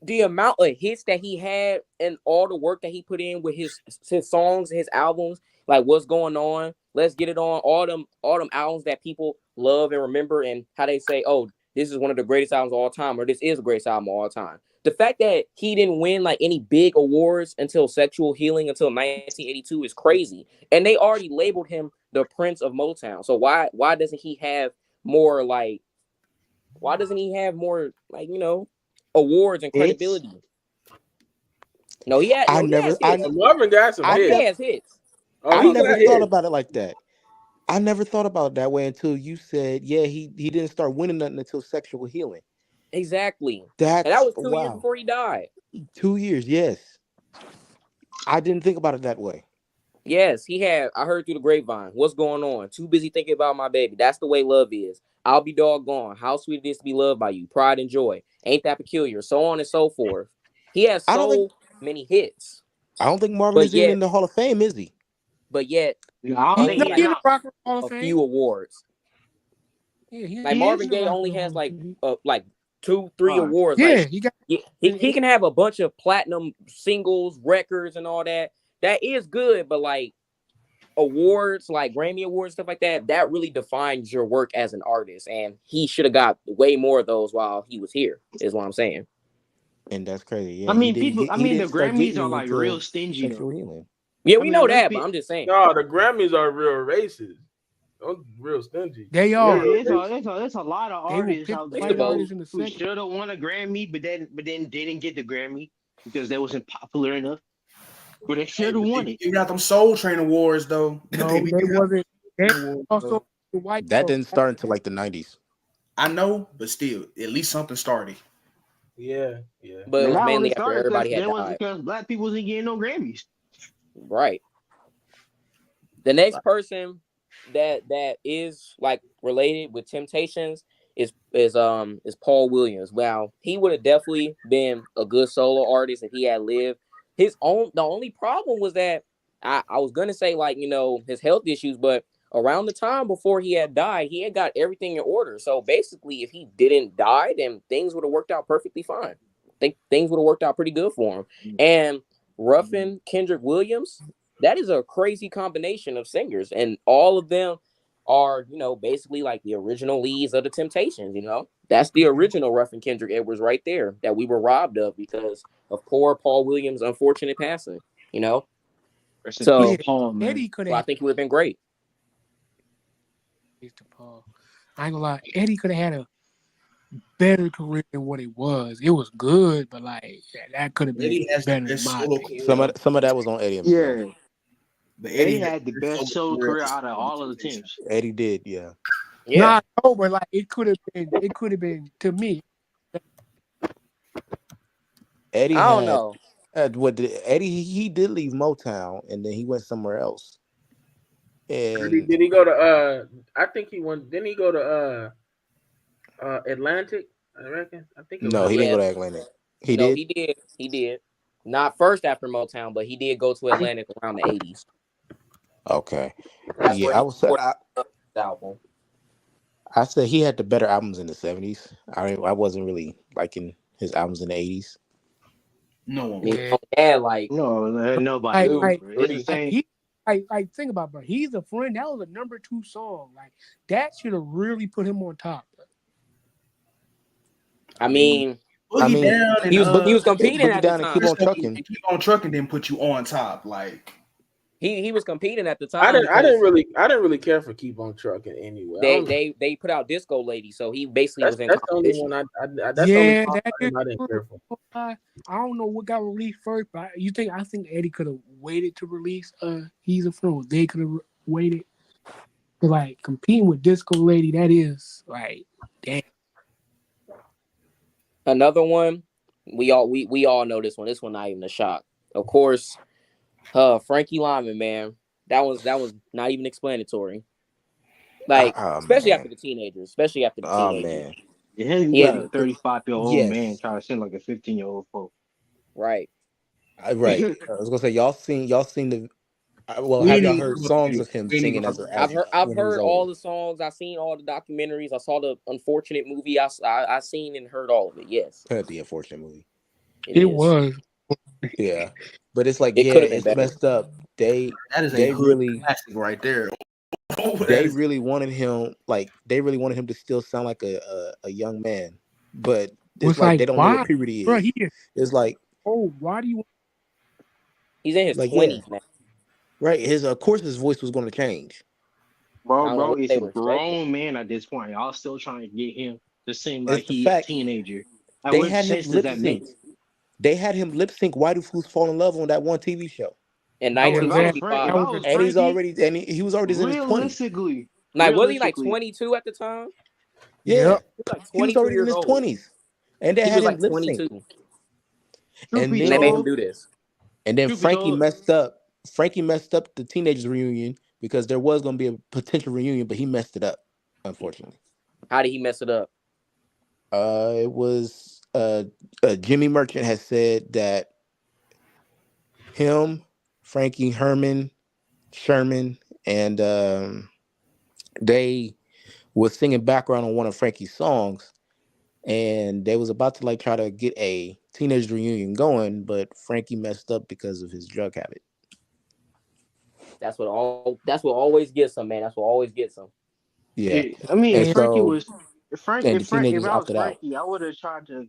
the amount of hits that he had and all the work that he put in with his songs, his albums, Like, what's going on? Let's get it on. All them albums that people love and remember, and how they say, oh, this is one of the greatest albums of all time, or this is the greatest album of all time. The fact that he didn't win like any big awards until Sexual Healing until 1982 is crazy. And they already labeled him the Prince of Motown. So why doesn't he have more like awards and credibility? No, he has hits. Marvin got some hits. He has hits. I he never got thought hits. about it like that. I never thought about it that way until you said, yeah, he didn't start winning nothing until Sexual Healing. Exactly. That was 2 years before he died. 2 years, yes. I didn't think about it that way. Yes, he had. I heard through the grapevine. What's going on? Too busy thinking about my baby. That's the way love is. I'll be doggone. How sweet it is to be loved by you. Pride and joy. Ain't that peculiar? So on and so forth. He has many hits. I don't think Marvin is even in the Hall of Fame, is he? But yet, I don't think He's not in the Rock and Roll Hall of a Fame. few awards. Yeah, Like Marvin Gaye only has like 2-3 awards. Yeah, like, he can have a bunch of platinum singles, records, and all that. That is good, but like awards, like Grammy Awards, stuff like that, that really defines your work as an artist. And he should have got way more of those while he was here, is what I'm saying. And that's crazy. Yeah, I mean, the Grammys are like real stingy. Yeah, we know that, but I'm just saying. No, the Grammys are real racist. They're real stingy. They are. There's a lot of artists out there who should have won a Grammy, but then they didn't get the Grammy because they wasn't popular enough. But they should have won it. You got them Soul Train Awards though. No, they wasn't. Also, the white that didn't start until like the 90s. I know, but still, at least something started. Yeah. But it was mainly after everybody had died. Because black people wasn't getting no Grammys. Right. The next person that is like related with Temptations is Paul Williams. Wow, he would have definitely been a good solo artist if he had lived. The only problem was that I was gonna say like, his health issues, but around the time before he had died, he had got everything in order. So basically, if he didn't die, then things would have worked out perfectly fine. I think things would have worked out pretty good for him. And Ruffin, Kendrick Williams, that is a crazy combination of singers, and all of them are, basically like the original leads of the Temptations. That's the original Ruffin Kendrick Edwards right there that we were robbed of because of poor Paul Williams' unfortunate passing. So Eddie could have. I think he would have been great. I ain't gonna lie, Eddie could have had a better career than what it was. It was good, but like that could have been better than mine. Some of that was on Eddie himself. Yeah. But Eddie had the best solo career out of all of the teams. Eddie did, yeah. Nah, no, but like it could have been to me. Eddie, I don't know. Eddie? He did leave Motown and then he went somewhere else. And did he go to? I think he went. Didn't he go to Atlantic? I reckon. I think. No, he didn't go to Atlantic. He did. Not first after Motown, but he did go to Atlantic around the 80s. Okay. That's yeah, album. I said he had the better albums in the 70s. I wasn't really liking his albums in the 80s. No one. Yeah, like nobody. Like think about it, bro. He's a Friend. That was a number 2 song. Like that should have really put him on top. I mean, he was competing at the time. Keep on trucking. Keep on trucking, then put you on top. Like he was competing at the time. I didn't really care for Keep on Trucking anyway. They put out Disco Lady, so he basically was in that's competition. The only one I didn't care for. I don't know what got released first, but I think Eddie could have waited to release He's a Friend. They could have waited. But like competing with Disco Lady, that is like damn. Another one, we all know this one. This one not even a shock. Of course, Frankie Lyman, man. That was not even explanatory. Like, especially after the teenagers. Man. Yeah, you got a 35-year-old man trying to sing like a 15-year-old folk. Right. Right. I was gonna say y'all seen the. Well, have y'all heard songs of him singing as I've heard all the songs. I've seen all the documentaries. I saw the unfortunate movie. I seen and heard all of it. Yes. The unfortunate movie. It was. Yeah, but it's like it's messed up They That is a they hood really classic right there. That they is- really wanted him to still sound like a young man, but it's Was like like, they don't know why, what puberty bro? is. He is It's like old. Why do you? He's in his like yeah, 20s now. right. His of course his voice was going to change. I Bro, don't know bro, what it's they a were expecting. grown man at this point. Y'all still trying to get him to seem like It's the he a fact teenager. Like, they what had him sense does lip that make? sync. They had him lip sync "Why Do Fools Fall in Love" on that one TV show, In Bro, Yeah, if I was 1965. that was a and he's Frankie, already he was already in his 20s. realistically, Like, was he like realistically, 22 at the time? Yeah, yep. He was like he was 22 already in years his old. 20s, and they He had was him like lip sync. 22. truth And be And they made him told, then do this. and then truth be told, Frankie messed up the teenagers reunion because there was going to be a potential reunion, but he messed it up, unfortunately. How did he mess it up? It was Jimmy Merchant has said that him, Frankie, Herman, Sherman, and they was singing background on one of Frankie's songs, and they was about to like try to get a teenage reunion going, but Frankie messed up because of his drug habit. That's what always gets him, man. That's what always gets him. Yeah, I mean, and if Frankie so was, and the If teenagers I was opted out. Frankie, I would have tried to.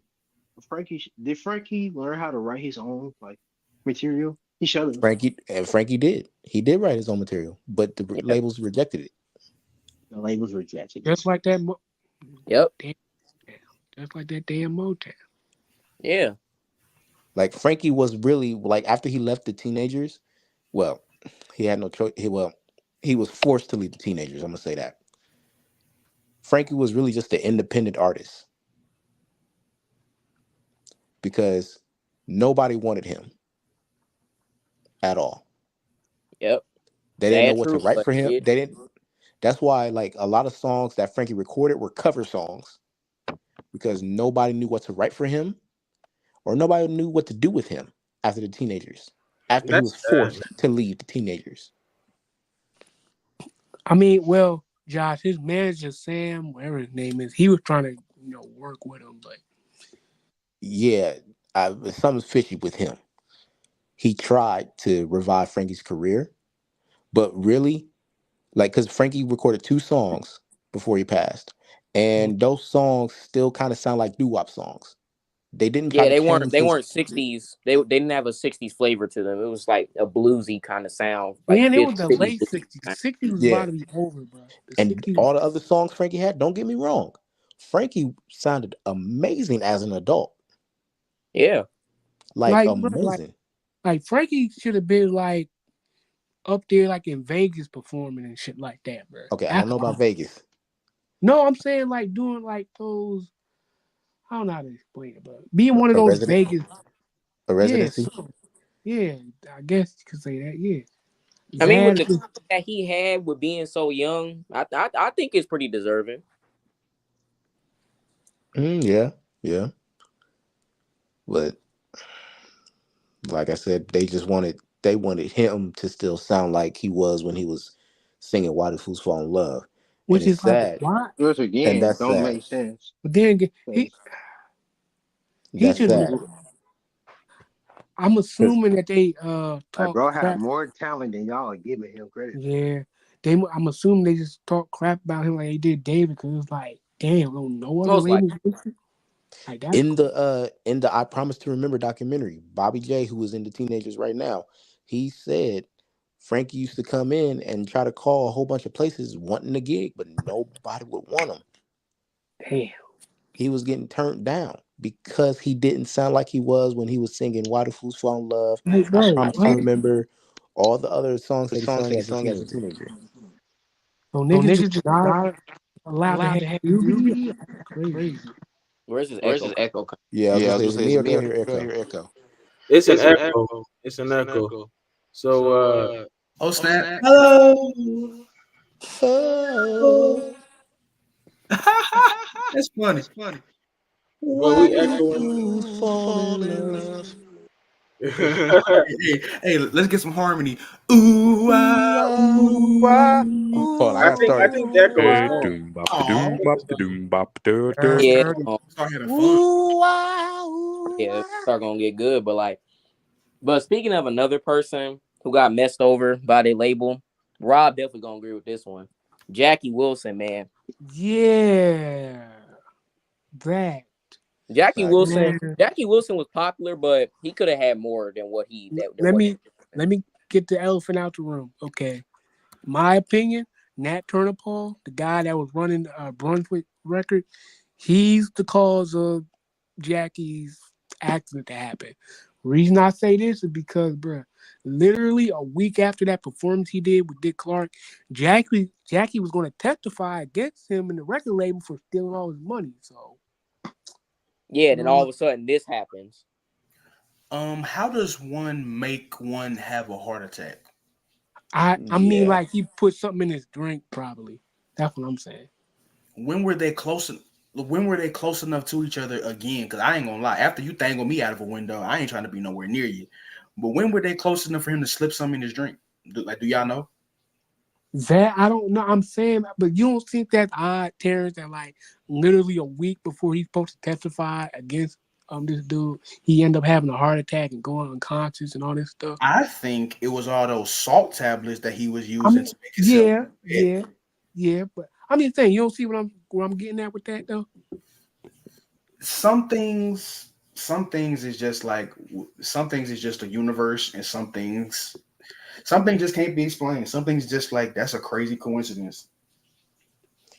Did Frankie learn how to write his own like material? He should have. Frankie did. He did write his own material, but the Yeah. labels rejected it. The labels rejected it. Just like that. Yep. Just like that damn Motown. Yeah. Like Frankie was really like after he left the teenagers. Well, he had no choice. He was forced to leave the teenagers. I'm gonna say that. Frankie was really just an independent artist because nobody wanted him at all. Yep. They didn't know Sad what to truth, write but for him. yeah. They didn't. That's why like a lot of songs that Frankie recorded were cover songs because nobody knew what to write for him or nobody knew what to do with him after the teenagers. After he was That's sad. forced to leave the teenagers. I mean, well, Josh, his manager Sam, whatever his name is, he was trying to work with him, but Yeah, something's fishy with him. He tried to revive Frankie's career, but really, like, because Frankie recorded 2 songs before he passed, and those songs still kind of sound like doo-wop songs. They didn't try Yeah, to they change weren't 60s. They didn't have a 60s flavor to them. It was like a bluesy kind of sound. Like man, it was the 50s late bluesy '60s. kind. '60s was Yeah, about to be over, bro. The and '60s, all the other songs Frankie had, don't get me wrong, Frankie sounded amazing as an adult, Yeah. like bro, amazing. like Frankie should have been like up there, like in Vegas performing and shit like that, bro. Okay, I don't know about Vegas. No, I'm saying like doing like those. I don't know how to explain it, but being one of A those resident, Vegas, a residency. yeah, I guess you could say that, yeah. I mean, with Bad, the that he had with being so young, I think it's pretty deserving. Yeah, yeah. But like I said, they wanted him to still sound like he was when he was singing "Why Do Fools Fall in Love," and which it's is like sad, why? Which and again that's don't sad. make sense. But then again, he That's should. sad I'm because assuming that they Like, talk bro had crap. more talent than y'all are giving him credit for. Yeah, I'm assuming they just talk crap about him like they did David, because it's like, damn, no other Most likely. labels. Like that's in the "I Promise to Remember" documentary, Bobby J, who is in the teenagers right now, he said Frankie used to come in and try to call a whole bunch of places wanting a gig, but nobody would want him. damn. He was getting turned down because he didn't sound like he was when he was singing "Why Do Fools Fall in Love," Like, "I bro, Promise to what? Remember," all the other songs that he sung as a teenager. So niggas just not allowed to have puberty? That's crazy. Where's his echo? Yeah, I was gonna say, is it me or do I hear echo? It's an echo. It's an echo. So Oh snap! Hello. Oh, That's funny. well, we echoing. Fools fall in love. Hey, let's get some harmony. Ooh, Ooh, Why? hold on, I got I started. think the echo is gone. Yeah, Start having fun. Ooh, yeah, start gonna get good. But speaking of another person who got messed over by their label. Rob definitely gonna agree with this one. Jackie Wilson, man. Yeah, that Jackie Fact. Wilson. man. Jackie Wilson was popular, but he could have had more than what he than Let what. me let me get the elephant out the room. Okay, my opinion. Nat Turner Paul, the guy that was running Brunswick Record, he's the cause of Jackie's accident to happen. Reason I say this is because, bruh, literally a week after that performance he did with Dick Clark, Jackie was going to testify against him in the record label for stealing all his money. So, Yeah, then all of a sudden this happens. How does one make one have a heart attack? I mean, Yeah. like he put something in his drink, probably. That's what I'm saying. When were they close? When were they close enough to each other again? Because I ain't gonna lie, after you tangle me out of a window, I ain't trying to be nowhere near you. But when were they close enough for him to slip something in his drink? Do y'all know? That I don't know. I'm saying, but you don't think that's odd, Terrence, that like literally a week before he's supposed to testify against this dude, he ended up having a heart attack and going unconscious and all this stuff. I think it was all those salt tablets that he was I using mean, to make himself. yeah. But I'm just saying, you don't see what I'm getting at with that though. Some things is just like some things is just a universe, and some things just can't be explained. Some things just like that's a crazy coincidence.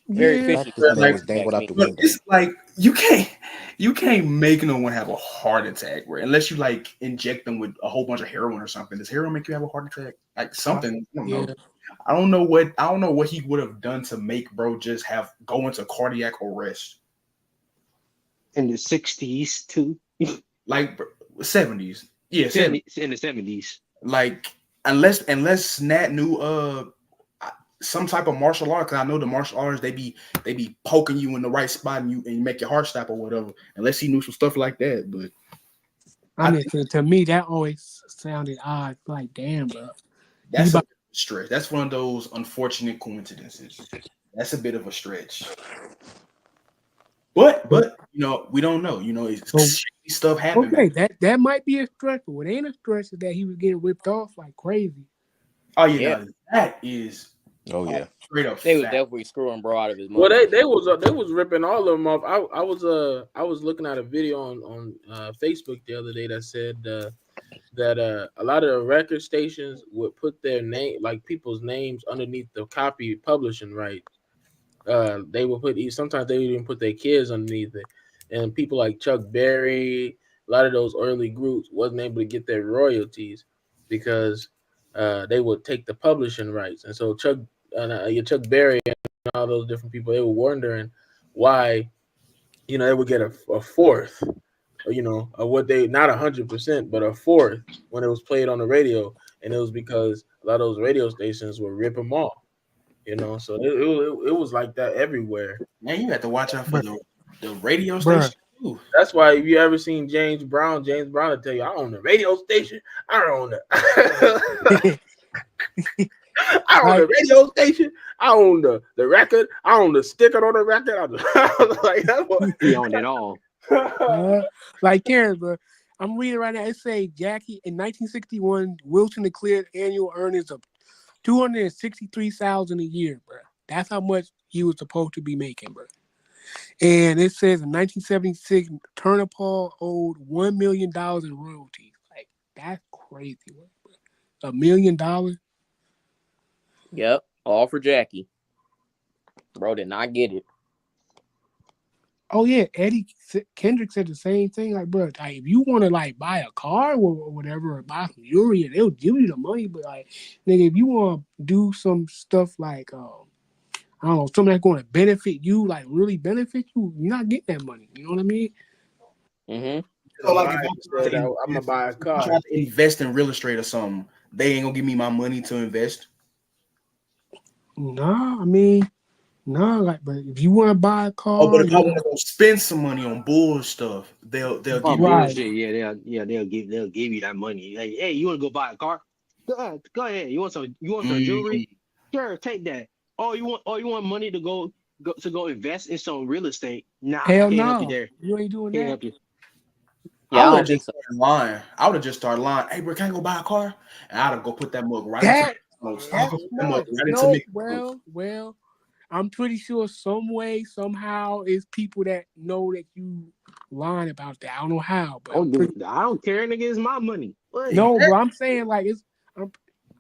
Very Yeah, fishy. Fact, this man Like, was dangled out the but window. it's like you can't make no one have a heart attack, right? Unless you like inject them with a whole bunch of heroin or something. Does heroin make you have a heart attack? Like something, I don't know. I don't know what he would have done to make bro just go into cardiac arrest. In the 60s too. Like 70s. Yeah, 70s. In the 70s. Like unless Nat knew some type of martial art, because I know the martial arts they be poking you in the right spot and you make your heart stop or whatever. Unless he knew some stuff like that, but I mean, to me that always sounded odd. Like, damn, bro. that's a stretch. That's one of those unfortunate coincidences. That's a bit of a stretch. But you know, we don't know. You know, stuff happened. Okay, that might be a stretch, but what ain't a stretch is that he was getting ripped off like crazy. Oh yeah. No, that is. Oh yeah. Straight up. They was definitely screwing bro out of his money. Well, they was ripping all of them off. I was looking at a video on Facebook the other day that said that a lot of the record stations would put their name, like people's names, underneath the copy publishing rights. They would sometimes they would even put their kids underneath it, and people like Chuck Berry, a lot of those early groups wasn't able to get their royalties because they would take the publishing rights, and so Chuck Berry and all those different people, they were wondering why, they would get a fourth, of what they, not 100%, but a fourth when it was played on the radio, and it was because a lot of those radio stations would rip them off, so it was like that everywhere. Man, you have to watch out for the radio station. Ooh. That's why if you ever seen James Brown will tell you, I own the radio station, I own the I own the radio station. I own the record. I own the sticker on the record. I was like, that's what he owned it all. Like Karen, bro. I'm reading right now. It say Jackie in 1961, Wilson declared annual earnings of $263,000 a year, bro. That's how much he was supposed to be making, bro. And it says in 1976, Turner Paul owed $1 million in royalties. Like, that's crazy, bro. $1 million. Yep, all for Jackie. Bro did not get it. Oh yeah, Eddie Kendrick said the same thing. Like, bro, like, if you want to like buy a car or whatever, or buy some jewelry, they'll give you the money. But like, nigga, if you want to do some stuff like, I don't know, something that's going to benefit you, like really benefit you, you're not getting that money. You know what I mean? Mm-hmm. So like, if I'm gonna buy a car, try to invest in real estate or something, they ain't gonna give me my money to invest. Nah, I mean, nah, like, but if you want to buy a car, but if I want to go spend some money on bull stuff, they'll give me bullshit. They'll give you that money. Like, hey, you want to go buy a car? Go ahead. You want some jewelry? Sure, take that. Oh, you want money to go invest in some real estate? Nah, hell can't help no, you there. you ain't doing Can't that. help you. Yeah, I I would don't have think just so. started lying. I would have just started lying. Hey, bro, can I go buy a car? And I'd have go put that mug right into That Michelob. that's That mug smart. right into No, Michelob. well, I'm pretty sure some way, somehow, it's people that know that you lying about that. I don't know how, but I'm pretty. I don't care, nigga. It's my money. What? No, Exactly. bro, I'm saying like it's.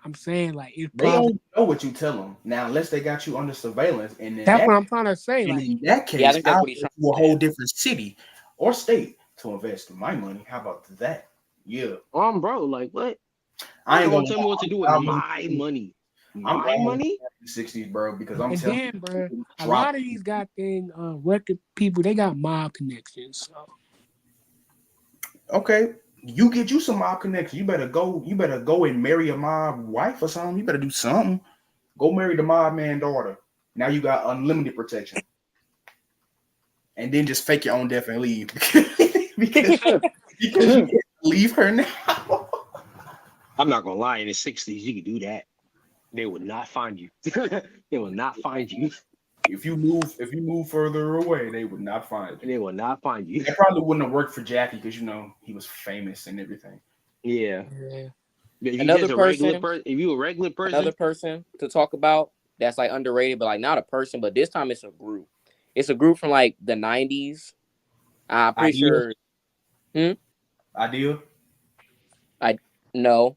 I'm saying like it's They probably. don't know what you tell them now, unless they got you under surveillance. And That's what I'm trying to say. in Like, that Yeah, I case, think that's I'll what he's go trying to a to say. whole different city or state to invest my money. How about that? Yeah, Bro, like what? I You ain't gonna gonna tell me what to do with lie. my money? I'm My glad money? in the 60s, bro, because I'm and telling then, bro, you, a drop. lot of these goddamn record people, they got mob connections. So. Okay, you get you some mob connection. You better go and marry a mob wife or something. You better do something. Go marry the mob man daughter. Now you got unlimited protection. And then just fake your own death and leave. because you can't leave her now. I'm not gonna lie. In the '60s, you could do that. They would not find you. They will not find you. If you move further away, they would not find you. They will not find you. That probably wouldn't have worked for Jackie because he was famous and everything. Yeah. Yeah. But if you Another just a regular person, person, if you a regular person, another person to talk about that's like underrated, but like not a person, but this time it's a group. It's a group from like the 90s. I'm pretty Idea? sure. Idea? No,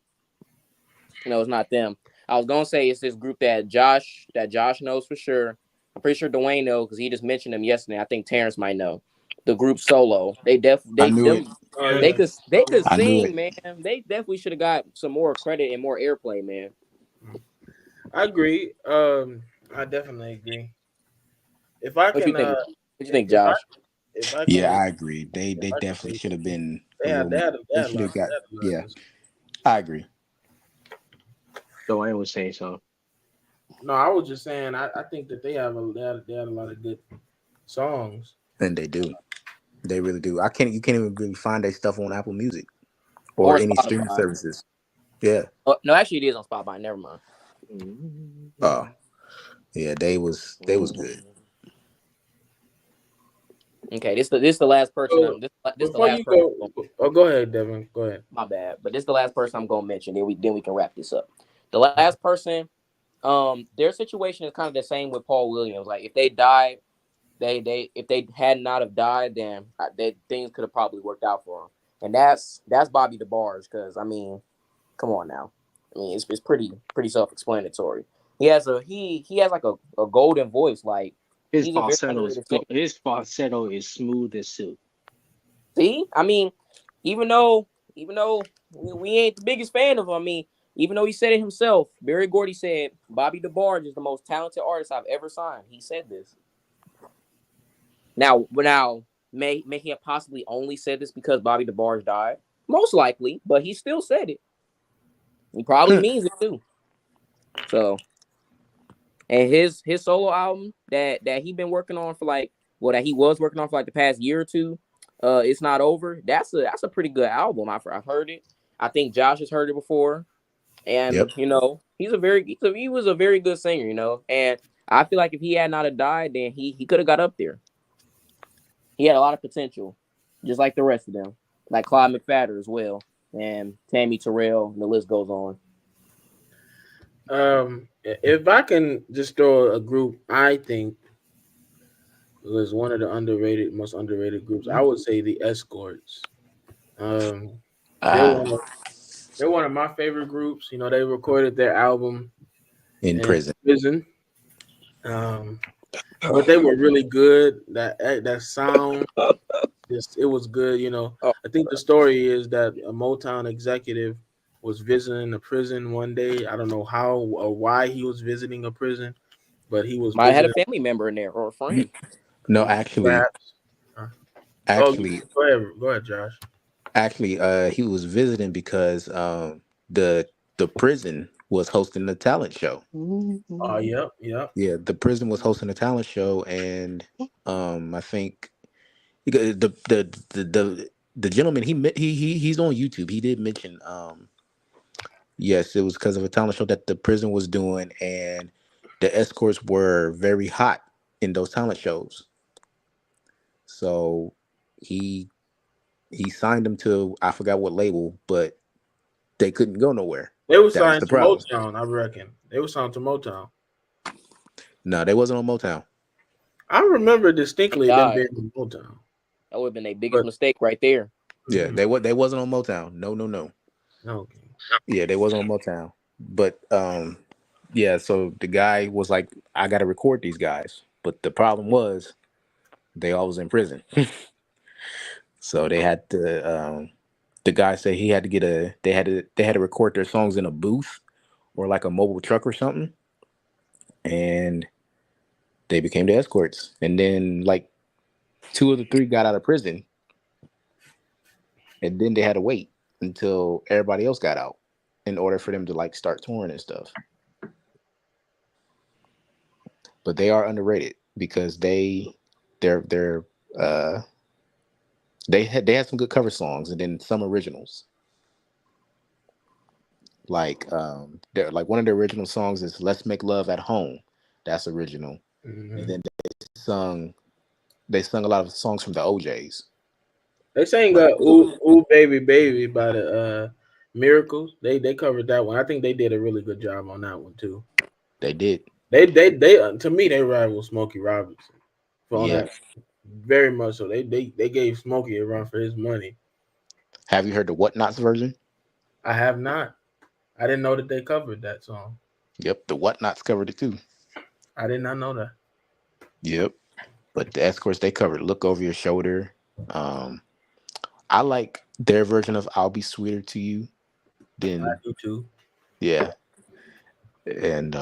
it's not them. I was gonna say it's this group that Josh knows for sure. I'm pretty sure Dwayne knows because he just mentioned them yesterday. I think Terrence might know. The group Solo. I knew it. Oh, They yeah. could I knew sing, it. man. They definitely should have got some more credit and more airplay, man. I agree. I definitely agree. If I What you can, think? What you think, if I Josh? if I Yeah, can, I agree. They if I definitely can, should have been a they little had more. They a should lot, have got. they had a lot of Yeah, good. I agree. Dwayne was saying so. No, I was just saying. I think that they had a lot of good songs. And they do. They really do. You can't even really find their stuff on Apple Music or Or any streaming Spotify? services. Yeah. No, actually, it is on Spotify. Never mind. Oh, yeah. They was good. Okay, this the last person. So This the before you last person. go, oh, go ahead, Devin. Go ahead. My bad, but this is the last person I'm gonna mention. Then we can wrap this up. The last person, their situation is kind of the same with Paul Williams. Like if they died, if they had not have died, then things could have probably worked out for them. And that's Bobby DeBarge, because I mean, come on now. I mean, it's pretty self-explanatory. He has like a golden voice. Like His he's a very falsetto is underrated singer. his falsetto is smooth as silk. See, I mean, even though we ain't the biggest fan of him, I mean, even though he said it himself, Barry Gordy said Bobby DeBarge is the most talented artist I've ever signed. He said this. Now, may he have possibly only said this because Bobby DeBarge died? Most likely, but he still said it. He probably means it too. So, and his solo album that he been working on for that he was working on for like the past year or two, It's Not Over. That's a pretty good album. I've heard it. I think Josh has heard it before, and Yep. he was a very good singer, and I feel like if he had not have died, then he could have got up there. He had a lot of potential, just like the rest of them, like Clyde McPhatter as well, and Tammy Terrell, and the list goes on. If I can just throw a group, I think was one of the most underrated groups. I would say the Escorts. They're one of my favorite groups. They recorded their album In prison. But they were really good. That sound, it was good. I think the story is that a Motown executive was visiting a prison one day. I don't know how or why he was visiting a prison, but he was Might have had a visiting. family member in there or a friend. No, actually, go ahead, Josh. Actually, he was visiting because the prison was hosting a talent show. Oh, yep. Yeah, the prison was hosting a talent show, and I think the gentleman he's on YouTube. He did mention yes, it was because of a talent show that the prison was doing, and the Escorts were very hot in those talent shows. So he He signed them to I forgot what label, but they couldn't go nowhere. They were That was signed the to problem. Motown, I reckon. They were signed to Motown. No, they wasn't on Motown. I remember distinctly them God. being on Motown. That would have been their biggest But- mistake right there. Yeah, they wasn't on Motown. No. Okay. Yeah, they wasn't on Motown. But yeah, so the guy was like, I gotta record these guys. But the problem was they all was in prison. So they had to the guy said he had to get they had to record their songs in a booth or like a mobile truck or something. And they became the Escorts. And then like 2 of the 3 got out of prison. And then they had to wait until everybody else got out in order for them to like start touring and stuff. But they are underrated because they had some good cover songs and then some originals. Like they're like one of the original songs is "Let's Make Love at Home." That's original. Mhm. And then they sung a lot of songs from the OJs. They sang "Ooh Baby Baby" by the Miracles. They covered that one. I think they did a really good job on that one too. They did. They to me they rival Smokey Robinson for Yeah. that. Very much so. They gave Smokey a run for his money. Have you heard the Whatnots version? I have not. I didn't know that they covered that song. Yep, the Whatnots covered it too. I did not know that. Yep. But the Escorts, they covered Look Over Your Shoulder. I like their version of I'll Be Sweeter to You than I do too. yeah. And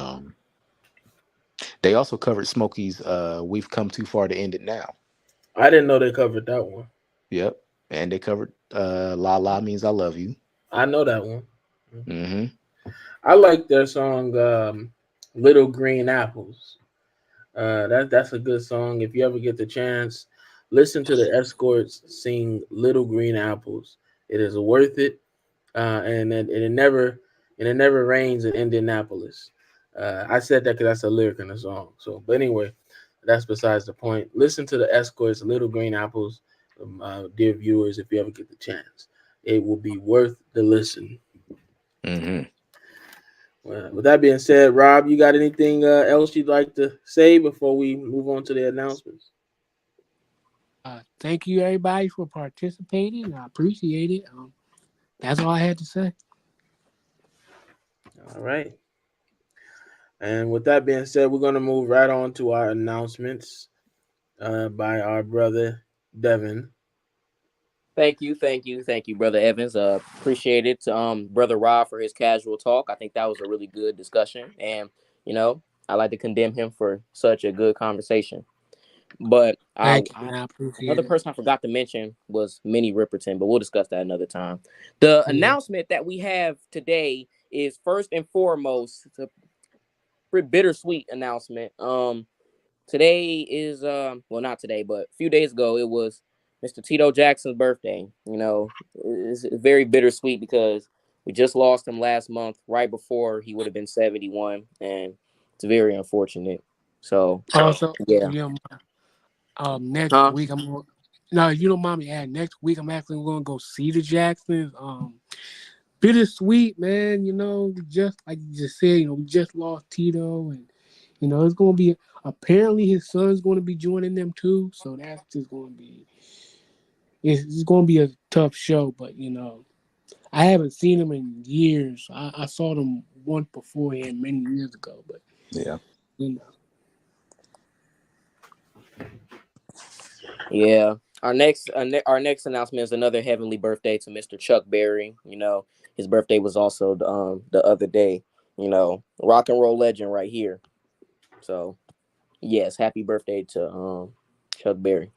they also covered Smokey's We've Come Too Far to End It Now. I didn't know they covered that one. Yep. And they covered La La Means I Love You. I know that one. Mm-hmm. I like their song Little Green Apples. That's a good song. If you ever get the chance, listen to the Escorts sing Little Green Apples. It is worth it. And it never rains in Indianapolis. I said that because that's a lyric in the song. So, but anyway, that's besides the point. Listen to the Escorts, Little Green Apples, dear viewers, if you ever get the chance. It will be worth the listen. Mm-hmm. Well, with that being said, Rob, you got anything else you'd like to say before we move on to the announcements? Thank you, everybody, for participating. I appreciate it. That's all I had to say. All right. And with that being said, we're going to move right on to our announcements by our brother, Devin. Thank you, Brother Evans. Appreciate it, Brother Rob, for his casual talk. I think that was a really good discussion, and I like to condemn him for such a good conversation. But another person I forgot to mention was Minnie Ripperton, but we'll discuss that another time. The announcement that we have today is first and foremost it's a pretty bittersweet announcement. Today is well, not today, but a few days ago it was Mr. Tito Jackson's birthday. It's very bittersweet because we just lost him last month, right before he would have been 71, and it's very unfortunate. So also, yeah. Next week if you don't mind me adding, next week I'm actually going to go see the Jacksons. Bittersweet, man. Just like you just said, we just lost Tito, and it's going to be. Apparently, his son's going to be joining them too. So that's just going to be. It's going to be a tough show, but I haven't seen him in years. I saw them once beforehand many years ago, but yeah. Yeah. Our next announcement is another heavenly birthday to Mr. Chuck Berry. His birthday was also the other day. Rock and roll legend right here. So, yes, happy birthday to Chuck Berry.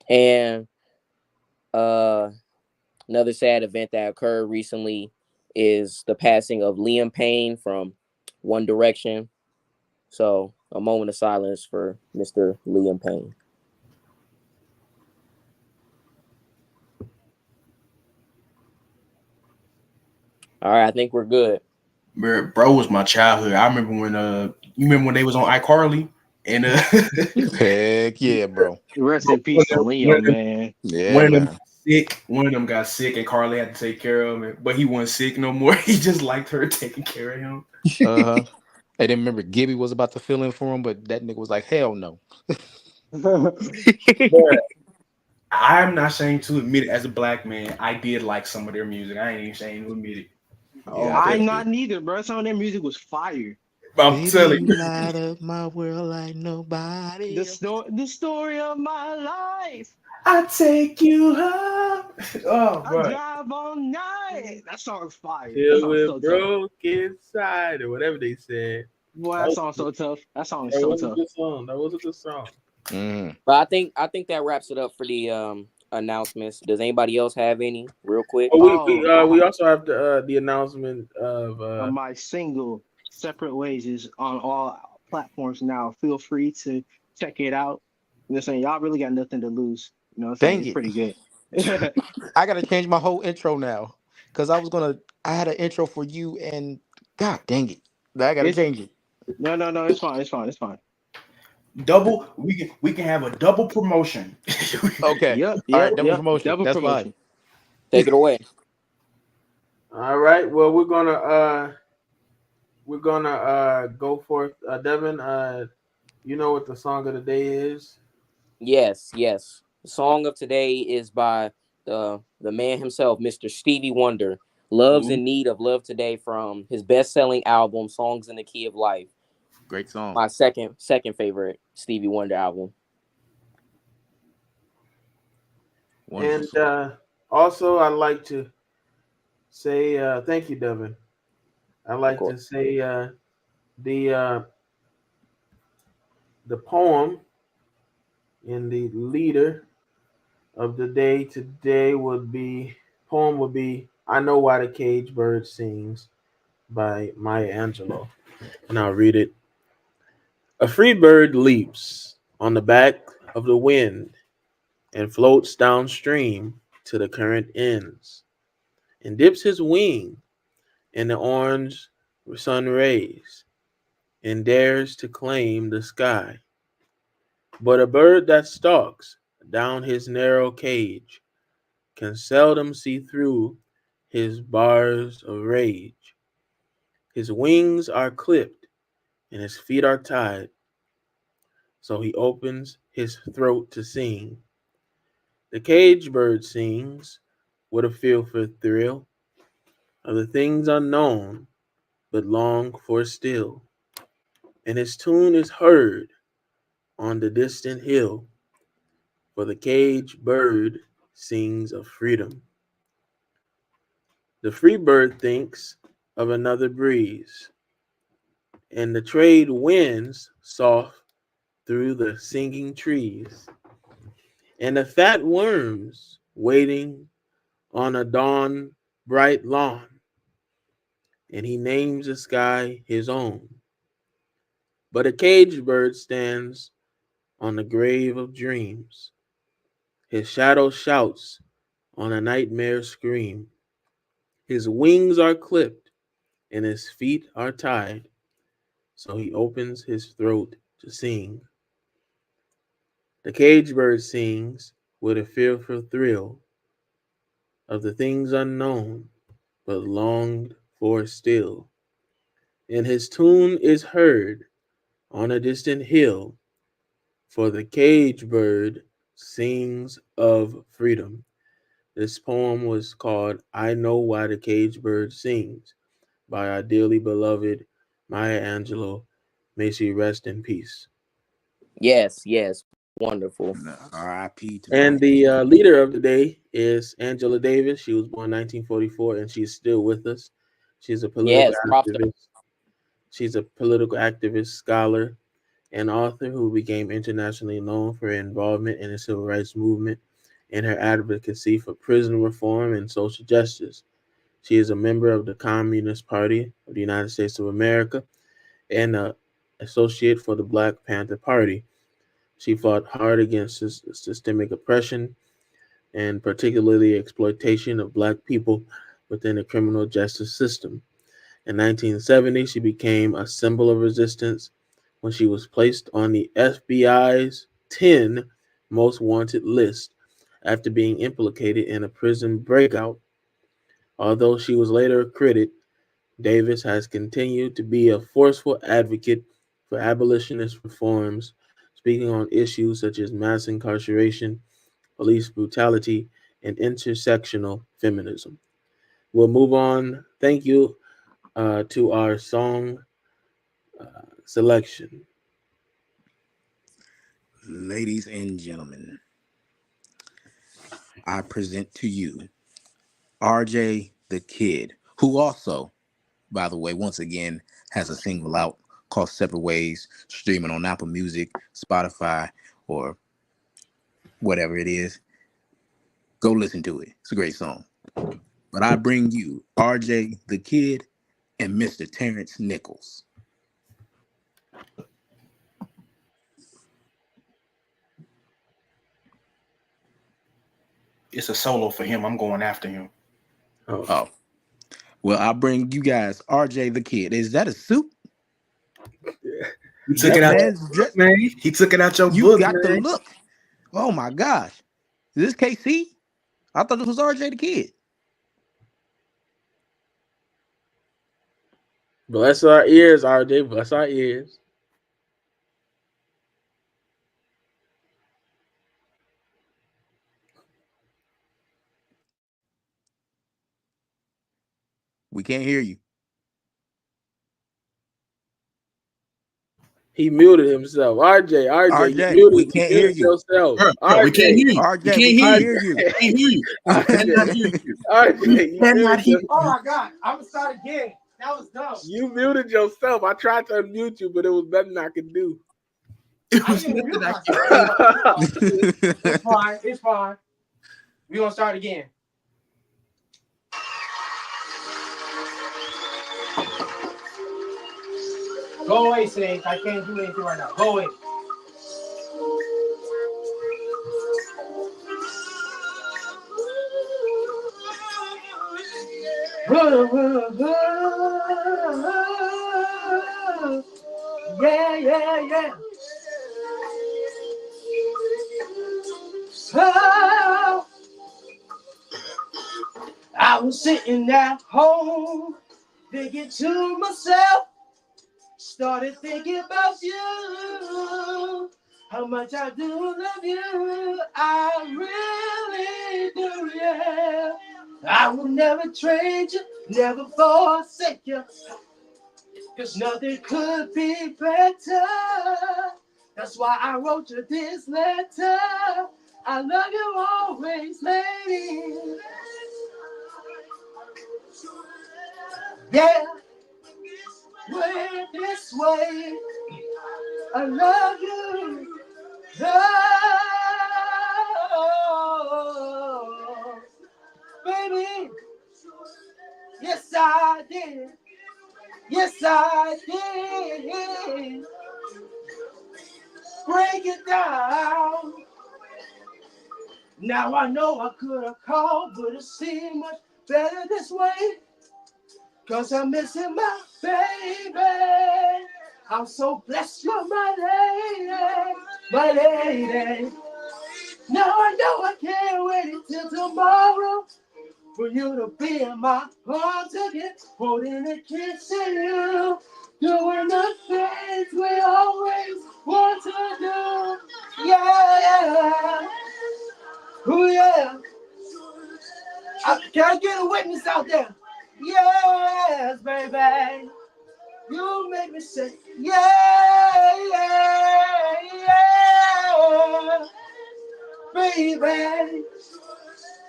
And another sad event that occurred recently is the passing of Liam Payne from One Direction. So, a moment of silence for Mr. Liam Payne. All right, I think we're good. Bro was my childhood. I remember when they was on iCarly and Heck yeah, bro. Rest in peace to Liam, man. Yeah, man. sick. One of them got sick, and Carly had to take care of him. But he wasn't sick no more. He just liked her taking care of him. Uh-huh. I didn't remember Gibby was about to fill in for him, but that nigga was like, hell no. But I'm not ashamed to admit it. As a black man, I did like some of their music. I ain't even ashamed to admit it. Yeah, I I'm felt not it. neither, bro. Some of their music was fire. But I'm Baby, telling you you, light up my world like nobody else. The story of my life. I take you home. Oh, I bro. drive all night. That song's fire. That Till song's we're so tough. broke inside, or whatever they said. Boy, That that was, song's so tough. That song is that so was a tough. good song. That was a good song. Mm. But I think that wraps it up for the announcements. Does anybody else have any real quick? Oh, we I also have the announcement of my single Separate Ways is on all platforms now. Feel free to check it out. You know what I'm saying? Y'all really got nothing to lose. You know what I'm saying? Dang It's it. pretty good. I gotta change my whole intro now. Cause I had an intro for you and God dang it. I gotta It's change it. no, it's fine. It's fine. It's fine. Double. We can have a double promotion. Okay. All right, double promotion. Double That's fine. promotion. Take it away. all right. Well, we're gonna go for Devin. You know what the song of the day is? Yes, yes. The song of today is by the man himself, Mr. Stevie Wonder. Love's in Need of Love Today from his best-selling album, Songs in the Key of Life. Great song. My second favorite Stevie Wonder album. Wonderful And song. also, I'd like to say thank you, Devin. I'd Of like to course. say the the poem in the leader of the day today would be "I Know Why the Cage Bird Sings" by Maya Angelou, and I'll read it. A free bird leaps on the back of the wind and floats downstream to the current ends, and dips his wing in the orange sun rays, and dares to claim the sky. But a bird that stalks down his narrow cage can seldom see through his bars of rage. His wings are clipped and his feet are tied, so he opens his throat to sing. The cage bird sings with a feel for thrill of the things unknown but long for still, and his tune is heard on the distant hill, for the cage bird sings of freedom. The free bird thinks of another breeze, and the trade winds soft through the singing trees, and the fat worms waiting on a dawn bright lawn, and he names the sky his own. But a caged bird stands on the grave of dreams. His shadow shouts on a nightmare scream. His wings are clipped and his feet are tied, so he opens his throat to sing. The caged bird sings with a fearful thrill of the things unknown but longed for still, and his tune is heard on a distant hill, for the caged bird sings of freedom. This poem was called "I Know Why the Caged Bird Sings" by our dearly beloved Maya Angelou. May she rest in peace. Yes, yes. Wonderful. R.I.P. to And Maya. the leader of the day is Angela Davis. She was born 1944 and she's still with us. She's a political Yes, props to her. activist. She's a political activist, scholar, and author who became internationally known for her involvement in the civil rights movement and her advocacy for prison reform and social justice. She is a member of the Communist Party of the United States of America and an associate for the Black Panther Party. She fought hard against systemic oppression and particularly exploitation of Black people within the criminal justice system. In 1970, she became a symbol of resistance when she was placed on the FBI's 10 most wanted list after being implicated in a prison breakout. Although she was later acquitted, Davis has continued to be a forceful advocate for abolitionist reforms, speaking on issues such as mass incarceration, police brutality, and intersectional feminism. We'll move on. Thank you to our song selection. Ladies and gentlemen, I present to you RJ the Kid, who also, by the way, once again has a single out called Separate Ways, streaming on Apple Music, Spotify, or whatever it is. Go listen to it. It's a great song. But I bring you RJ the Kid and Mr. Terrence Nichols. It's a solo for him. I'm going after him. Oh. Well, I'll bring you guys RJ the Kid. Is that a suit? He took it out, man. He took it out your you book, got man. the look. Oh my gosh. Is this KC? I thought this was RJ the Kid. Bless our ears, RJ. Bless our ears. We can't hear you. He muted himself. RJ, you we can't hear you. yourself. Bro, we can't hear you. RJ, we can't hear you. We can't hear you. I cannot hear you. RJ, you cannot hear muted you. Oh my God! I'm gonna start again. That was dumb. You muted yourself. I tried to unmute you, but it was nothing I could do. It was I didn't nothing mute I myself. It's fine. It's fine. We gonna start again. Go away, Snake. I can't do anything right now. Go away. Yeah. Oh, I was sitting at home, thinking to myself, started thinking about you, how much I do love you, I really do, yeah. I will never trade you, never forsake you, 'cause nothing could be better. That's why I wrote you this letter. I love you always, lady. Yeah, we're this way. I love you. Oh, baby. Yes, I did. Yes, I did. Break it down. Now I know I could have called, but it seemed much better this way. 'Cause I'm missing my baby. I'm so blessed you're my lady, my lady. Now I know I can't wait until tomorrow for you to be in my arms again, holding and kissing you, doing the things we always want to do. Yeah. Oh yeah. Can I get a witness out there? Yes, baby. You make me say, yeah. Baby,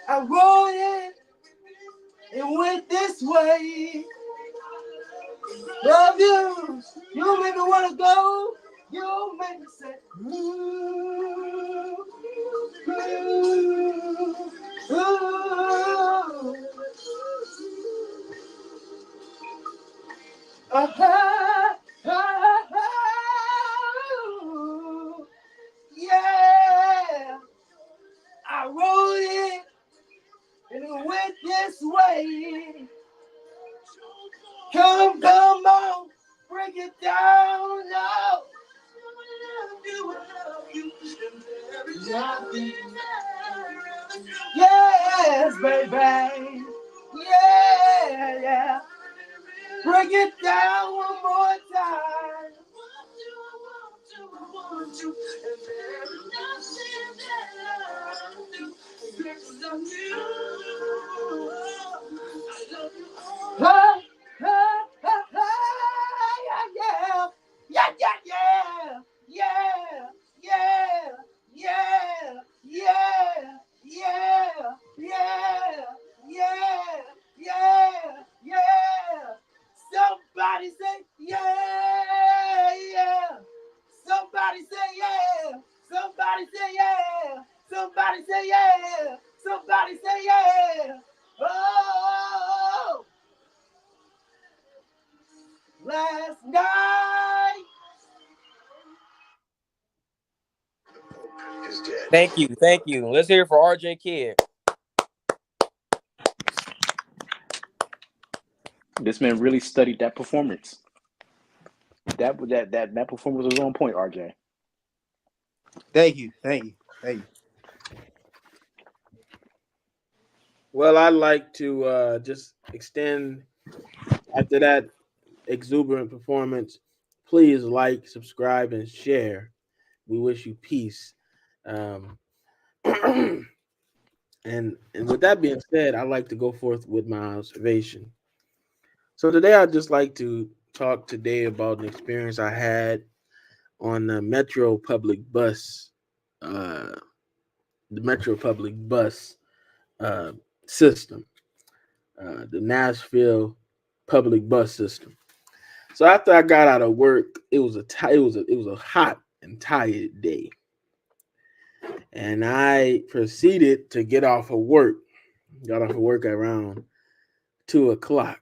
I wrote it and went this way. Love you. You make me want to go. You make me say, ooh, ooh, ooh. Yeah, I wrote it and it went this way. Come on, break it down now. Yes, baby. Yeah. Break it down one more time. Ha, ha, ha, ha, yeah. Somebody say yeah. Somebody say yeah. Somebody say yeah. Somebody say yeah. Somebody say yeah. Oh, last night. Thank you. Let's hear it for RJ Kidd. This man really studied that performance. That performance was on point, RJ. Thank you. Well, I'd like to just extend after that exuberant performance. Please like, subscribe, and share. We wish you peace. Um, and with that being said, I'd like to go forth with my observation. So today, I'd just like to talk today about an experience I had on the Metro Public Bus, uh, uh, system, the Nashville Public Bus System. So after I got out of work, it was a hot and tired day, and I proceeded to get off of work. Got off of work around 2:00,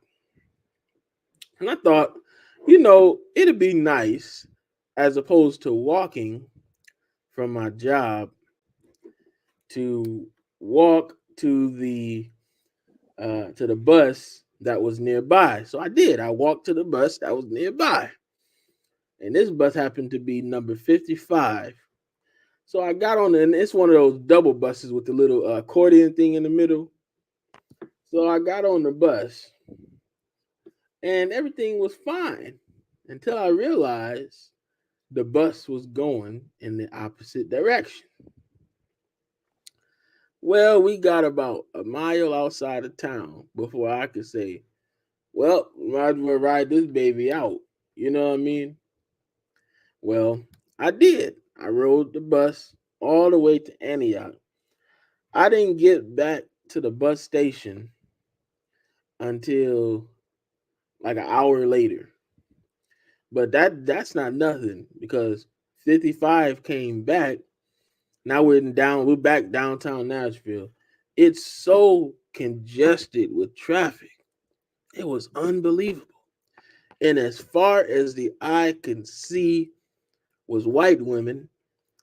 and I thought, it'd be nice, as opposed to walking from my job, to walk to the bus that was nearby. So I did. I walked to the bus that was nearby, and this bus happened to be number 55. So I got on, and it's one of those double buses with the little accordion thing in the middle. So I got on the bus, and everything was fine until I realized the bus was going in the opposite direction. Well, we got about a mile outside of town before I could say, well, might as well ride this baby out. You know what I mean? Well, I did. I rode the bus all the way to Antioch. I didn't get back to the bus station until like an hour later. But that's not nothing, because 55 came back. Now we're back downtown Nashville. It's so congested with traffic. It was unbelievable. And as far as the eye can see was white women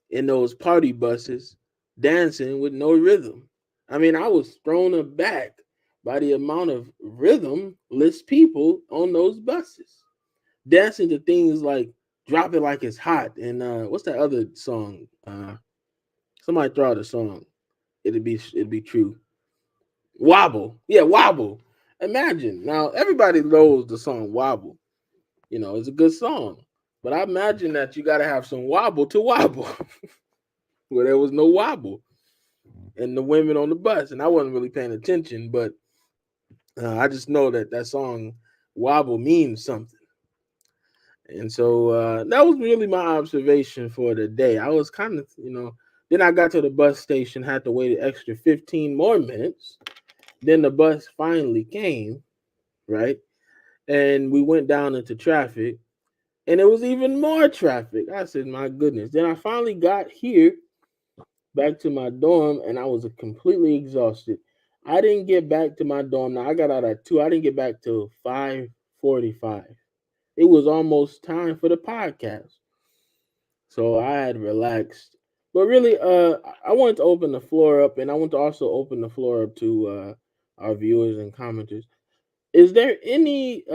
in those party buses dancing with no rhythm. I mean, I was thrown aback by the amount of rhythmless people on those buses, dancing to things like "Drop It Like It's Hot" and what's that other song? Somebody throw out a song. It'd be true. Wobble, yeah, Wobble. Imagine now, everybody knows the song Wobble. It's a good song, but I imagine that you got to have some wobble to wobble. Where there was no wobble, and the women on the bus, and I wasn't really paying attention, but I just know that song Wobble means something. And so that was really my observation for the day. I was kind of, then I got to the bus station, had to wait an extra 15 more minutes. Then the bus finally came, right? And we went down into traffic, and it was even more traffic. I said, my goodness. Then I finally got here back to my dorm, and I was completely exhausted. I didn't get back to my dorm. Now I got out at 2. I didn't get back till 5:45. It was almost time for the podcast. So I had relaxed. But really, I wanted to open the floor up, and I want to also open the floor up to our viewers and commenters. Is there any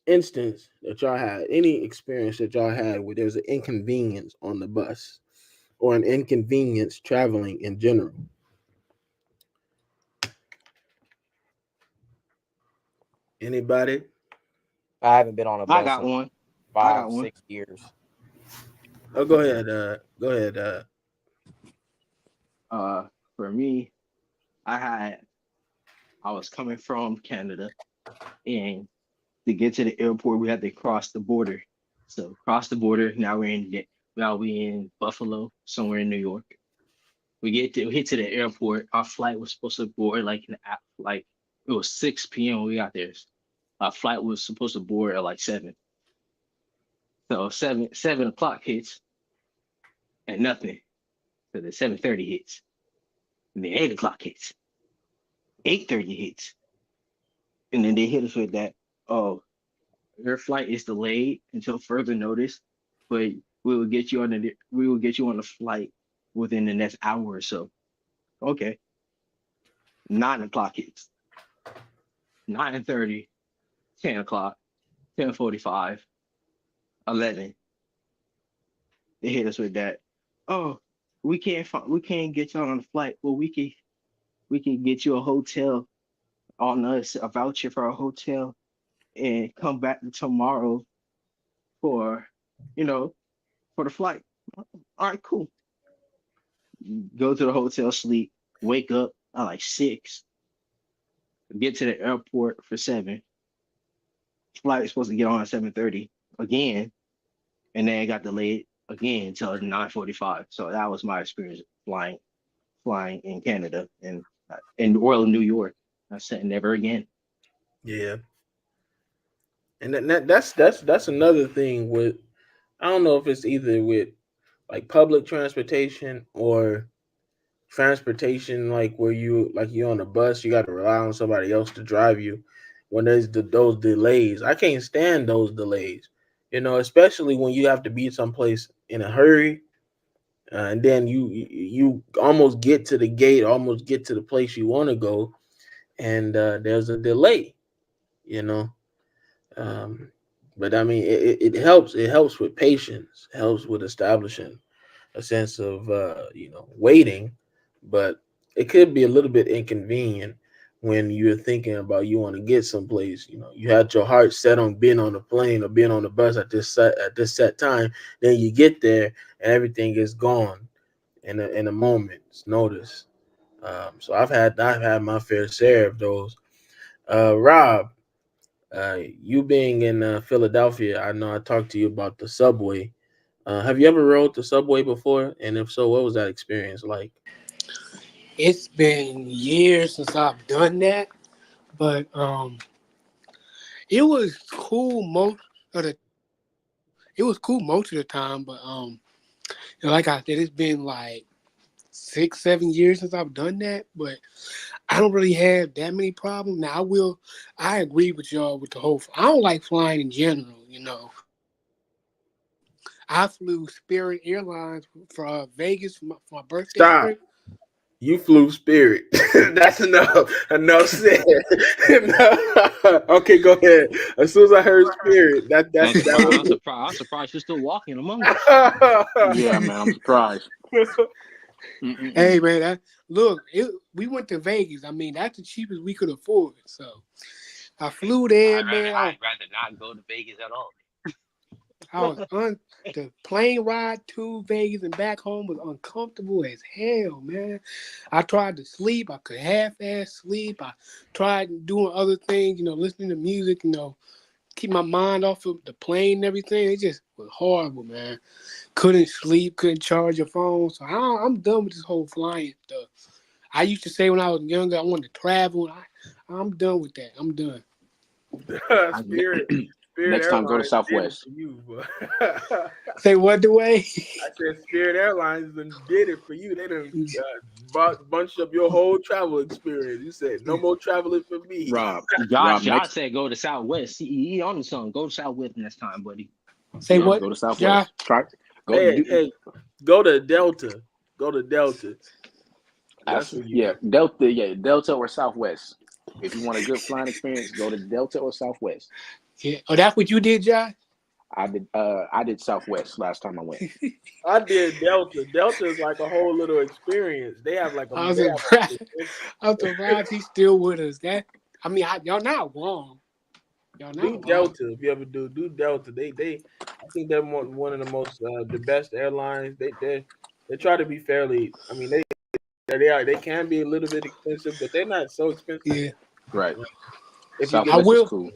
instance that y'all had, any experience that y'all had where there's an inconvenience on the bus or an inconvenience traveling in general? Anybody? I haven't been on a I bus got in one. 5, 6 years. Oh, go ahead. Go ahead. For me, I was coming from Canada, and to get to the airport, we had to cross the border. So cross the border. Now we in Buffalo, somewhere in New York. We hit to the airport. Our flight was supposed to board like it was 6 p.m. when we got there. Our flight was supposed to board at like 7. So 7 o'clock hits and nothing. So the 7:30 hits. And then 8 o'clock hits. 8:30 hits. And then they hit us with that, oh, your flight is delayed until further notice, but we will get you on the flight within the next hour or so. Okay. 9 o'clock hits. 9:30, 10 o'clock, 10:45, 11. They hit us with that. Oh, we can't get you on the flight. Well, we can get you a hotel on us, a voucher for a hotel, and come back tomorrow for, for the flight. All right, cool. Go to the hotel, sleep, wake up at like 6, get to the airport for 7. Flight is supposed to get on at 7:30 again, and then it got delayed again until 9:45. So that was my experience flying in Canada and in Royal New York. I said never again. Yeah. And that's another thing with, I don't know if it's either with like public transportation or transportation, like where you're on a bus, you got to rely on somebody else to drive you when there's those delays. I can't stand those delays, especially when you have to be someplace in a hurry, and then you almost get to the gate, almost get to the place you want to go, and there's a delay, you know. But I mean, it helps. It helps with patience. It helps with establishing a sense of waiting, but it could be a little bit inconvenient when you're thinking about you want to get someplace. You had your heart set on being on the plane or being on the bus at this set time. Then you get there and everything is gone in a moment's notice. So I've had my fair share of those. Rob, you being in Philadelphia, I know I talked to you about the subway. Have you ever rode the subway before? And if so, what was that experience like? It's been years since I've done that, but it was cool most of the time. But like I said, it's been like 6-7 years since I've done that. But I don't really have that many problems. Now I agree with y'all with the whole. I don't like flying in general. I flew Spirit Airlines for Vegas for my birthday Stop. trip. You flew Spirit. That's enough. Enough said. Okay, go ahead. As soon as I heard Spirit, I'm surprised you're still walking among us. Yeah, man, I'm surprised. Hey, man, we went to Vegas. I mean, that's the cheapest we could afford. So I flew there, man. I'd rather not go to Vegas at all. The plane ride to Vegas and back home was uncomfortable as hell, man. I tried to sleep. I could half-ass sleep. I tried doing other things, listening to music, keep my mind off of the plane and everything. It just was horrible, man. Couldn't sleep, couldn't charge your phone. So I'm done with this whole flying stuff. I used to say when I was younger, I wanted to travel. I'm done with that. I'm done. Spirit Next time, go to Airlines Southwest. did it for you, Say what, Dwayne? I said Spirit Airlines did it for you. They done bunched up your whole travel experience. You said no more traveling for me. Rob, Josh said go to Southwest. He on the song. Go to Southwest next time, buddy. Say what? Go to Southwest. Josh? Try. Go to Delta. Go to Delta. Delta. Yeah, Delta or Southwest. If you want a good flying experience, go to Delta or Southwest. Yeah. Oh, that's what you did, Josh? I did Southwest last time I went. I did Delta. Delta is like a whole little experience. They have like a. I'm surprised he's still with us. Y'all not wrong. Y'all not Do balling. Delta if you ever do Delta. They I think they're one of the most the best airlines. They try to be fairly. I mean they can be a little bit expensive, but they're not so expensive. Yeah, Right. If you get I Southwest is will. cool.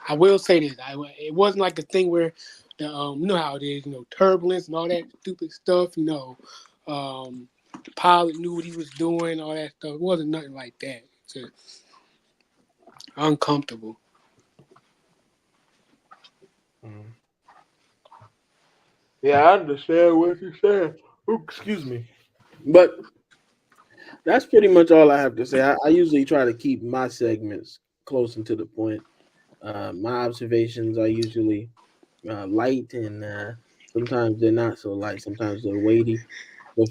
I will say this. It wasn't like a thing where the you know how it is, turbulence and all that stupid stuff. The pilot knew what he was doing, all that stuff. It wasn't nothing like that. It's just uncomfortable. Yeah, I understand what you're saying. Ooh, excuse me. But that's pretty much all I have to say. I usually try to keep my segments close and to the point. My observations are usually light, and sometimes they're not so light. Sometimes they're weighty. But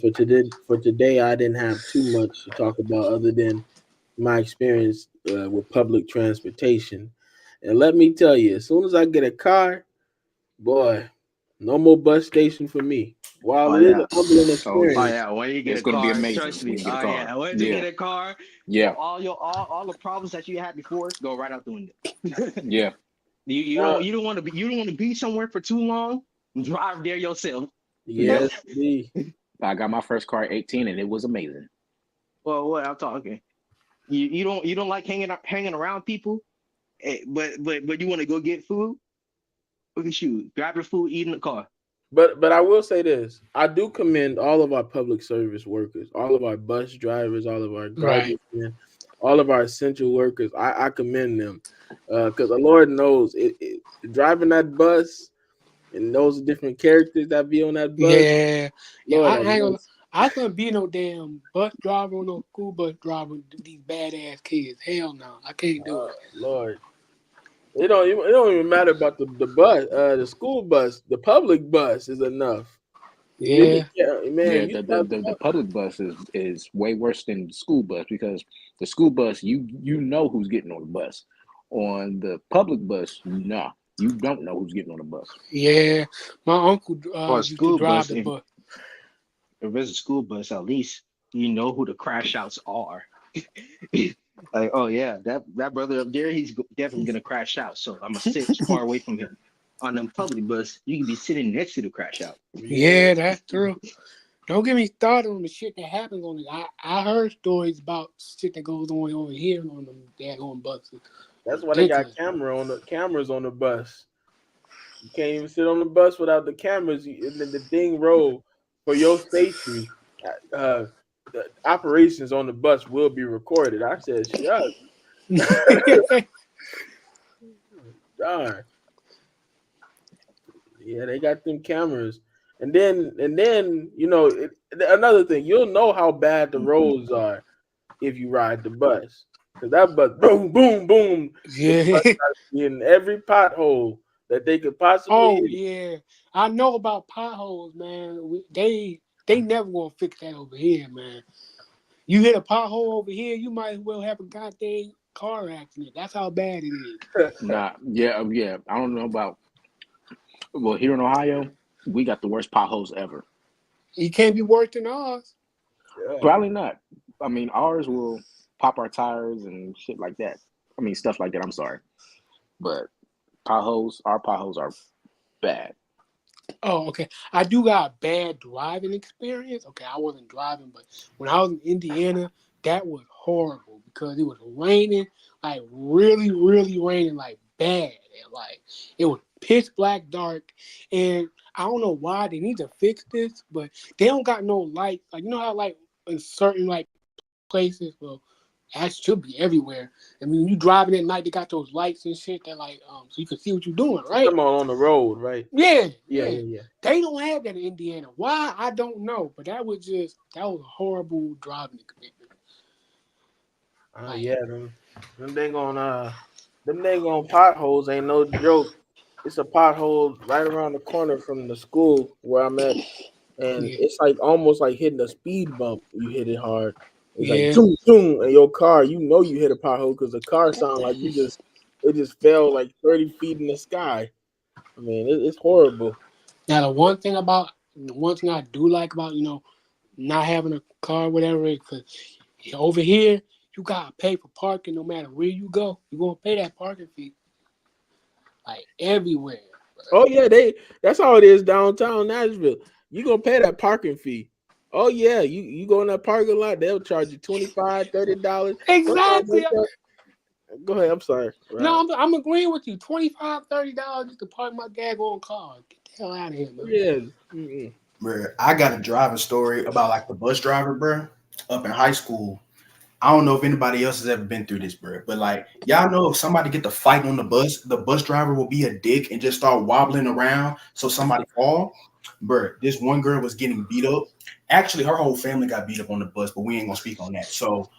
for today, I didn't have too much to talk about other than my experience with public transportation. And let me tell you, as soon as I get a car, boy, no more bus station for me. While Oh it is yeah. a humbling Oh, Oh experience, yeah. When you get it's a gonna be car, amazing trust when me. you get a Oh car. yeah. When you Yeah. get a car, Yeah. all the problems that you had before go right out the window. Yeah. uh, You don't want to be somewhere for too long. Drive there yourself. Yep. yes, indeed. I got my first car at 18 and it was amazing. Well, what I'm talking. You don't like hanging around people, but you want to go get food. Look at you. Grab your food, eat in the car. But I will say this: I do commend all of our public service workers, all of our bus drivers, all of our Right. garbage men, all of our essential workers. I commend them because the Lord knows driving that bus and those different characters that be on that bus. Yeah. Yeah. Lord, I have ain't gonna. mercy. I couldn't be no damn bus driver or no school bus driver with these badass kids. Hell no, I can't do it. Lord. It don't even matter about the bus, the school bus, the public bus is enough. Yeah. Yeah, Man, you start the public bus is way worse than the school bus because the school bus you know who's getting on the bus. On the public bus, nah, you don't know who's getting on the bus. Yeah. My uncle Or a used to school drive bus. the bus. If it's a school bus, at least you know who the crash outs are. Like, oh yeah, that brother up there, definitely gonna crash out. So I'm gonna sit far away from him. On them public bus, you can be sitting next to the crash out. Yeah, that's true. Don't get me started on the shit that happens on it. I heard stories about shit that goes on over here on them daggone buses. That's why they got Ridiculous. cameras on the bus. You can't even sit on the bus without the cameras. And then the thing roll for your safety. The operations on the bus will be recorded. I said, shut darn. Yeah, they got them cameras. And then another thing, you'll know how bad the roads are if you ride the bus. Cause that bus, boom, boom, boom. The Yeah. bus is in every pothole that they could possibly Oh hit. yeah. I know about potholes, man. They never gonna fix that over here, man. You hit a pothole over here, you might as well have a goddamn car accident. That's how bad it is. Nah, yeah. I don't know about here in Ohio, we got the worst potholes ever. It can't be worse than ours. Yeah. Probably not. I mean, ours will pop our tires and shit like that. I mean, stuff like that. I'm sorry, but our potholes are bad. Oh, okay. I do got a bad driving experience. Okay, I wasn't driving, but when I was in Indiana, that was horrible because it was raining, like really, really raining, like bad. And like it was pitch black dark. And I don't know why they need to fix this, but they don't got no lights. Like you know how like in certain like places, well, that should be everywhere. I mean, when you driving at night, they got those lights and shit that like so you can see what you're doing, right? Come on the road, right? Yeah, Yeah, yeah. yeah, yeah. They don't have that in Indiana. Why? I don't know. But that was a horrible driving experience. Like, Yeah, them dang on potholes ain't no joke. It's a pothole right around the corner from the school where I'm at, and yeah, it's like almost like hitting a speed bump. You hit it hard. It's like yeah. zoom, zoom, and your car, you hit a pothole because the car sound like it just fell like 30 feet in the sky. I mean, it's horrible. Now the one thing I do like about not having a car, whatever, because over here you gotta pay for parking no matter where you go. You're gonna pay that parking fee. like everywhere. Oh yeah, that's how it is downtown Nashville. You gonna pay that parking fee. Oh yeah, you go in that parking lot, they'll charge you $25, $30. Exactly. Go ahead. I'm sorry. No, I'm agreeing with you. $25, $30 just to park my daggone car. Get the hell out of here, man. Yeah. Mm-mm. Bruh, I got a driving story about like the bus driver, bruh, up in high school. I don't know if anybody else has ever been through this, bruh, but like y'all know if somebody get to fight on the bus driver will be a dick and just start wobbling around so somebody fall. Bruh, this one girl was getting beat up. Actually, her whole family got beat up on the bus, but we ain't gonna speak on that. So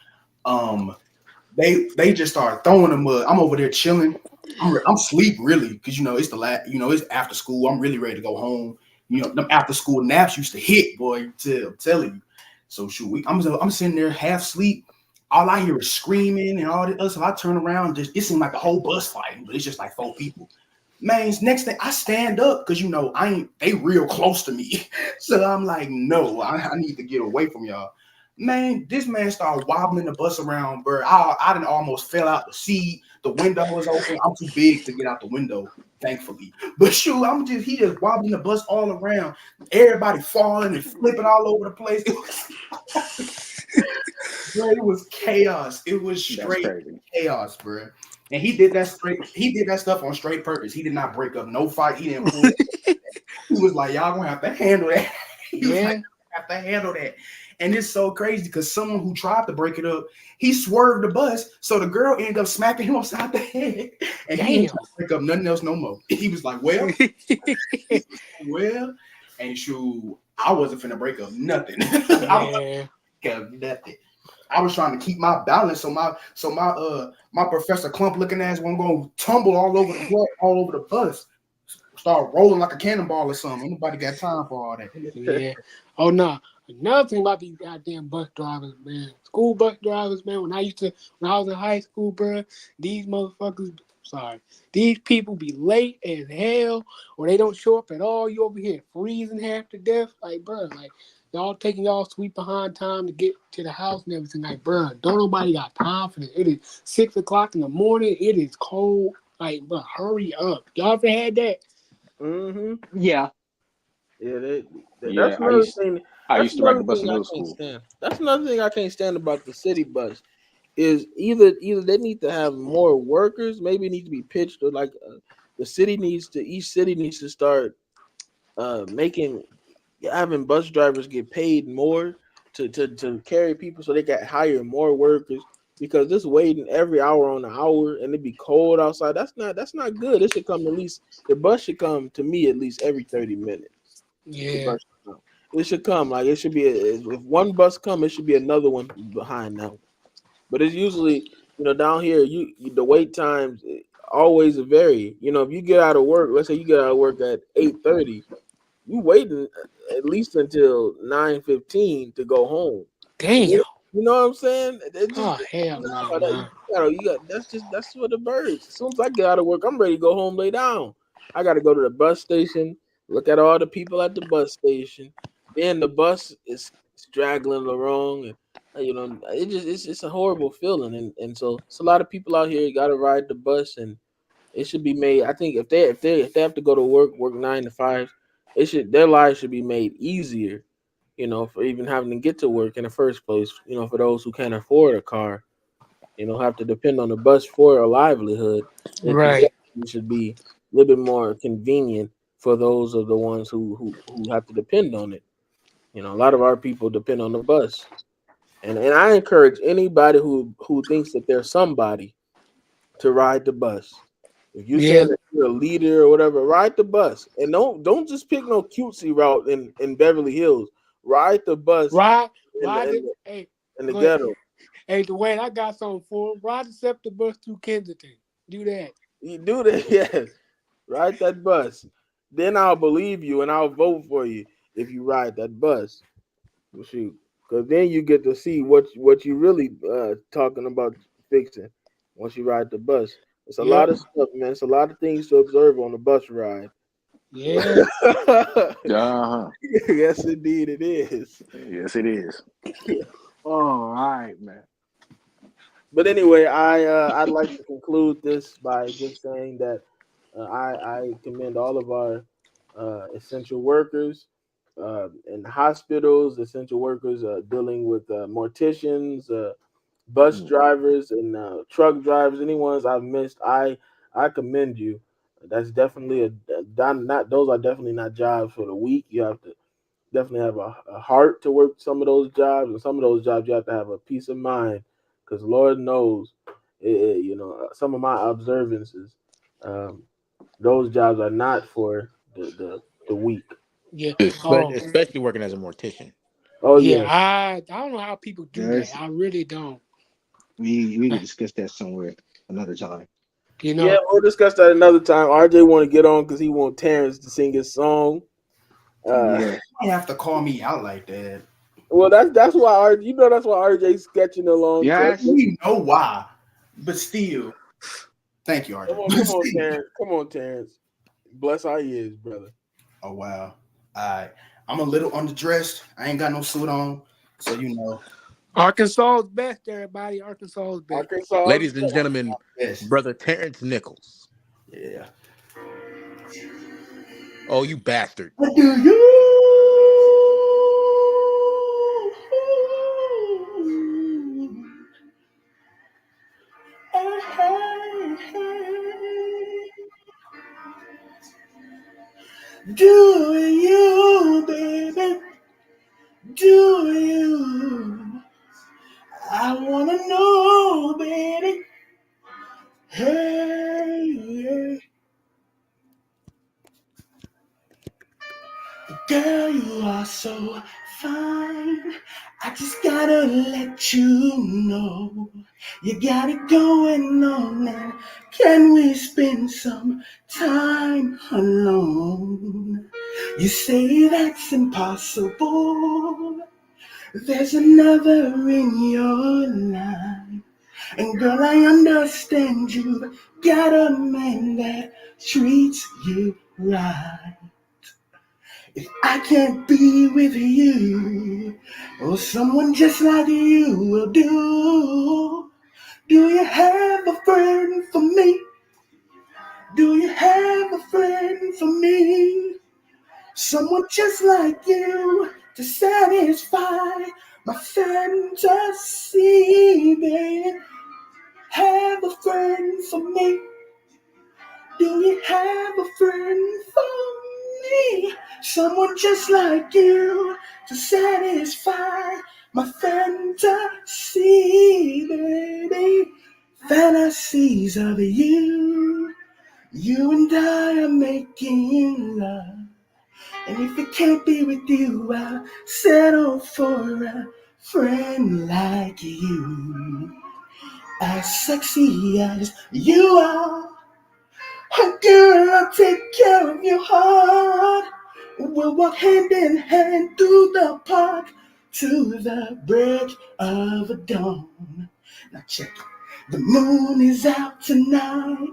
they just started throwing the mud. I'm over there chilling. I'm sleep really because it's it's after school. I'm really ready to go home. Them after school naps used to hit, boy. I'm telling you. So shoot, I'm sitting there half asleep. All I hear is screaming and all this other stuff. I turn around, it seemed like the whole bus fighting, but it's just like 4 people. Man, next thing I stand up because they real close to me. So I'm like, no, I need to get away from y'all. Man, this man started wobbling the bus around, bro. I didn't almost fell out the seat. The window was open. I'm too big to get out the window, thankfully. But shoot, he just wobbling the bus all around. Everybody falling and flipping all over the place. Bro, it was chaos. It was straight chaos, bro. And he did that stuff on straight purpose. He did not break up no fight. He didn't pull He was like, y'all gonna have to handle that. Have to handle that. And it's so crazy because someone who tried to break it up, he swerved the bus, so the girl ended up smacking him upside the head, and he didn't break up nothing else no more. He was like, well, and shoot, I wasn't finna break up nothing. Nothing. I was trying to keep my balance, so my Professor Clump looking ass wasn't gonna tumble all over the bus. Start rolling like a cannonball or something. Nobody got time for all that. Yeah. Oh no. Another thing about these goddamn bus drivers, man. School bus drivers, man. When I was in high school, bro, these people be late as hell, or they don't show up at all. You over here freezing half to death, like, bro, like y'all taking y'all sweet behind time to get to the house and everything, like, bro. Don't nobody got time for this. It is 6 o'clock in the morning. It is cold. Like, bro, hurry up. Y'all ever had that? Mm-hmm. Yeah. Yeah, that's another thing. I used to ride the bus in middle school. That's another thing I can't stand about the city bus is either they need to have more workers, maybe it needs to be pitched, or like each city needs to start having bus drivers get paid more to carry people so they can hire more workers, because this waiting every hour on the hour and it be cold outside, that's not good. It should come the bus should come to me at least every 30 minutes. Yeah. It should come like it should be if one bus come, it should be another one behind now. But it's usually down here the wait times always vary. If you get out of work, let's say you get out of work at 8:30, you waiting at least until 9:15 to go home. Damn. You know what I'm saying? Hell no. That's what the birds. As soon as I get out of work, I'm ready to go home, lay down. I got to go to the bus station, look at all the people at the bus station. Then the bus is straggling along, and it's a horrible feeling. And so it's a lot of people out here got to ride the bus, and it should be made. I think if they have to go to work 9 to 5, their lives should be made easier. For even having to get to work in the first place. For those who can't afford a car, have to depend on the bus for a livelihood. Right. It should be a little bit more convenient for those of the ones who have to depend on it. A lot of our people depend on the bus. And I encourage anybody who thinks that they're somebody to ride the bus. If you say that you're a leader or whatever, ride the bus. And don't just pick no cutesy route in Beverly Hills. Ride the bus. Ride in the ghetto. Hey, Dwayne, I got something for him. Ride the SEPTA bus through Kensington. Do that. You do that, yes. Ride that bus. Then I'll believe you and I'll vote for you if you ride that bus. Shoot. Because then you get to see what you really talking about fixing once you ride the bus. It's a lot of stuff, man. It's a lot of things to observe on the bus ride. Yeah. Yes, indeed, it is. Yes, it is. All right, man. But anyway, I'd like to conclude this by just saying that I commend all of our essential workers in hospitals, essential workers dealing with morticians, bus drivers, and truck drivers. Anyone's I've missed, I commend you. That's definitely not. Those are definitely not jobs for the weak. You have to definitely have a heart to work some of those jobs, and some of those jobs you have to have a peace of mind, because Lord knows, some of my observances, um, those jobs are not for the weak. Yeah. Especially working as a mortician. Oh Yeah. yeah, I don't know how people do that. There's I really don't. we could discuss that somewhere another time. You yeah. know. We'll discuss that another time. RJ want to get on because he want Terrence to sing his song. Yeah. You have to call me out like that. Well, that's why that's why RJ's sketching along. So Yes. We know why, but still, thank you, RJ. come on, Terrence. Come on, Terrence. Bless our ears, brother. Oh wow. I'm a little underdressed. I ain't got no suit on, so Arkansas's best, everybody. Arkansas's best. Arkansas. Ladies and gentlemen, yes, brother Terrence Nichols. yeah. Oh, you bastard. What do you? Do you, baby? Do you? I wanna know, baby. Hey, girl, you are so fine. I just gotta let you know. You got it going on, and can we spend some time alone? You say that's impossible. There's another in your life. And girl, I understand you got a man that treats you right. If I can't be with you, or someone just like you will do. Do you have a friend for me? Do you have a friend for me? Someone just like you to satisfy my fantasy, baby. Have a friend for me. Do you have a friend for me? Someone just like you to satisfy my fantasy, baby. Fantasies of you. You and I are making love. And if it can't be with you, I'll settle for a friend like you. As sexy as you are, girl, I'll take care of your heart. We'll walk hand in hand through the park to the break of dawn. Now check it. The moon is out tonight,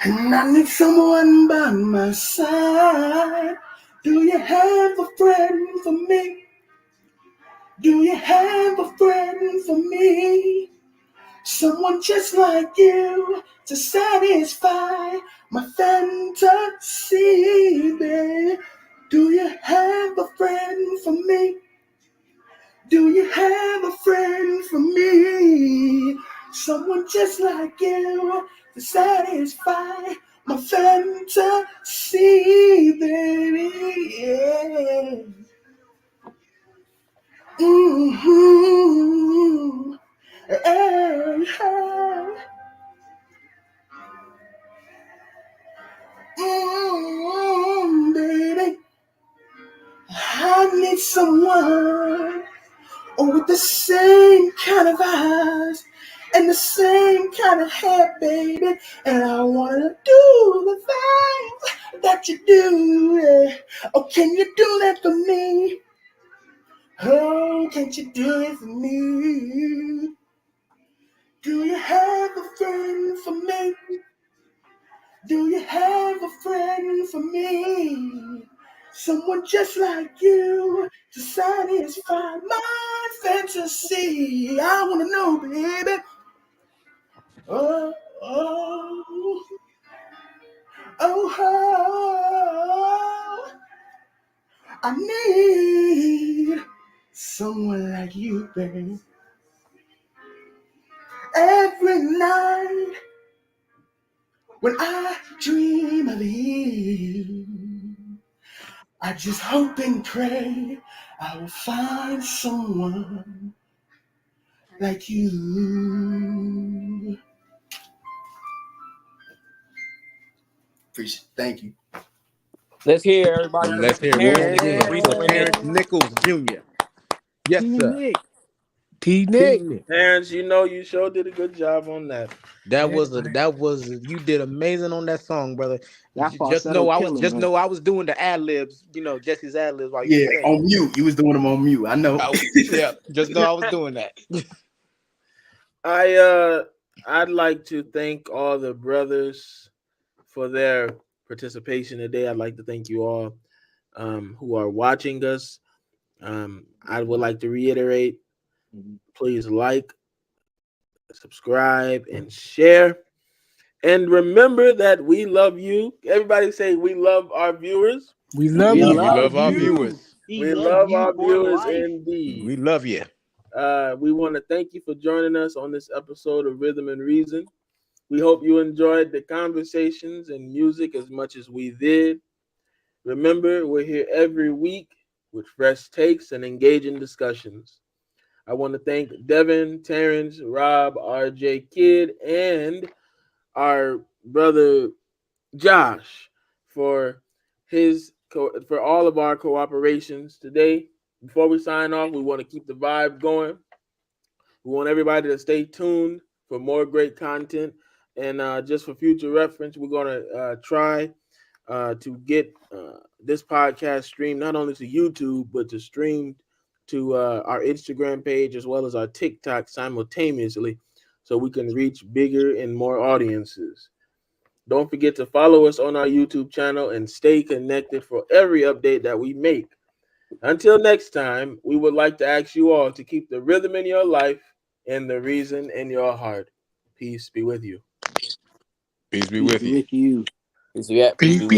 and I need someone by my side. Do you have a friend for me? Do you have a friend for me? Someone just like you to satisfy my fantasy, baby. Do you have a friend for me? Do you have a friend for me? Someone just like you to satisfy my fantasy, baby. Yeah. Mm-hmm. Hey, hey. Baby, I need someone with the same kind of eyes and the same kind of hair, baby. And I wanna do the things that you do. Yeah. Oh, can you do that for me? Oh, can't you do it for me? Do you have a friend for me? Do you have a friend for me? Someone just like you to satisfy my fantasy. I wanna know, baby. Oh, oh. oh, I need someone like you, baby. Every night when I dream of you, I just hope and pray I will find someone like you. Appreciate it. Thank you. Let's hear everybody. Let's hear it Terrence one Nichols again for Reese Terrence Nichols Jr. Yes, T sir. Nick. T T. Nick. Nick. Terrence, you know you sure did a good job on that. That Yeah, was man. you did amazing on that song, brother. That Just falsetto know I was killing, man. doing the ad libs, Jesse's ad libs while you Yeah, were saying. on mute. You was doing them on mute. I know. Yeah, just know I was doing that. I'd like to thank all the brothers for their participation today. I'd like to thank you all who are watching us. I would like to reiterate, please like, subscribe, and share. And remember that we love you. Everybody say we love our viewers. We love We you. We love our you. viewers. We love you our for viewers life. indeed. We love you. We want to thank you for joining us on this episode of Rhythm and Reason. We hope you enjoyed the conversations and music as much as we did. Remember, we're here every week with fresh takes and engaging discussions. I want to thank Devin, Terrence, Rob, RJ Kidd, and our brother Josh for all of our cooperations today. Before we sign off, we want to keep the vibe going. We want everybody to stay tuned for more great content. And just for future reference, we're going to try to get this podcast streamed not only to YouTube, but to stream to our Instagram page as well as our TikTok simultaneously so we can reach bigger and more audiences. Don't forget to follow us on our YouTube channel and stay connected for every update that we make. Until next time, we would like to ask you all to keep the rhythm in your life and the reason in your heart. Peace be with you. Peace be with you. With you. Peace be with you.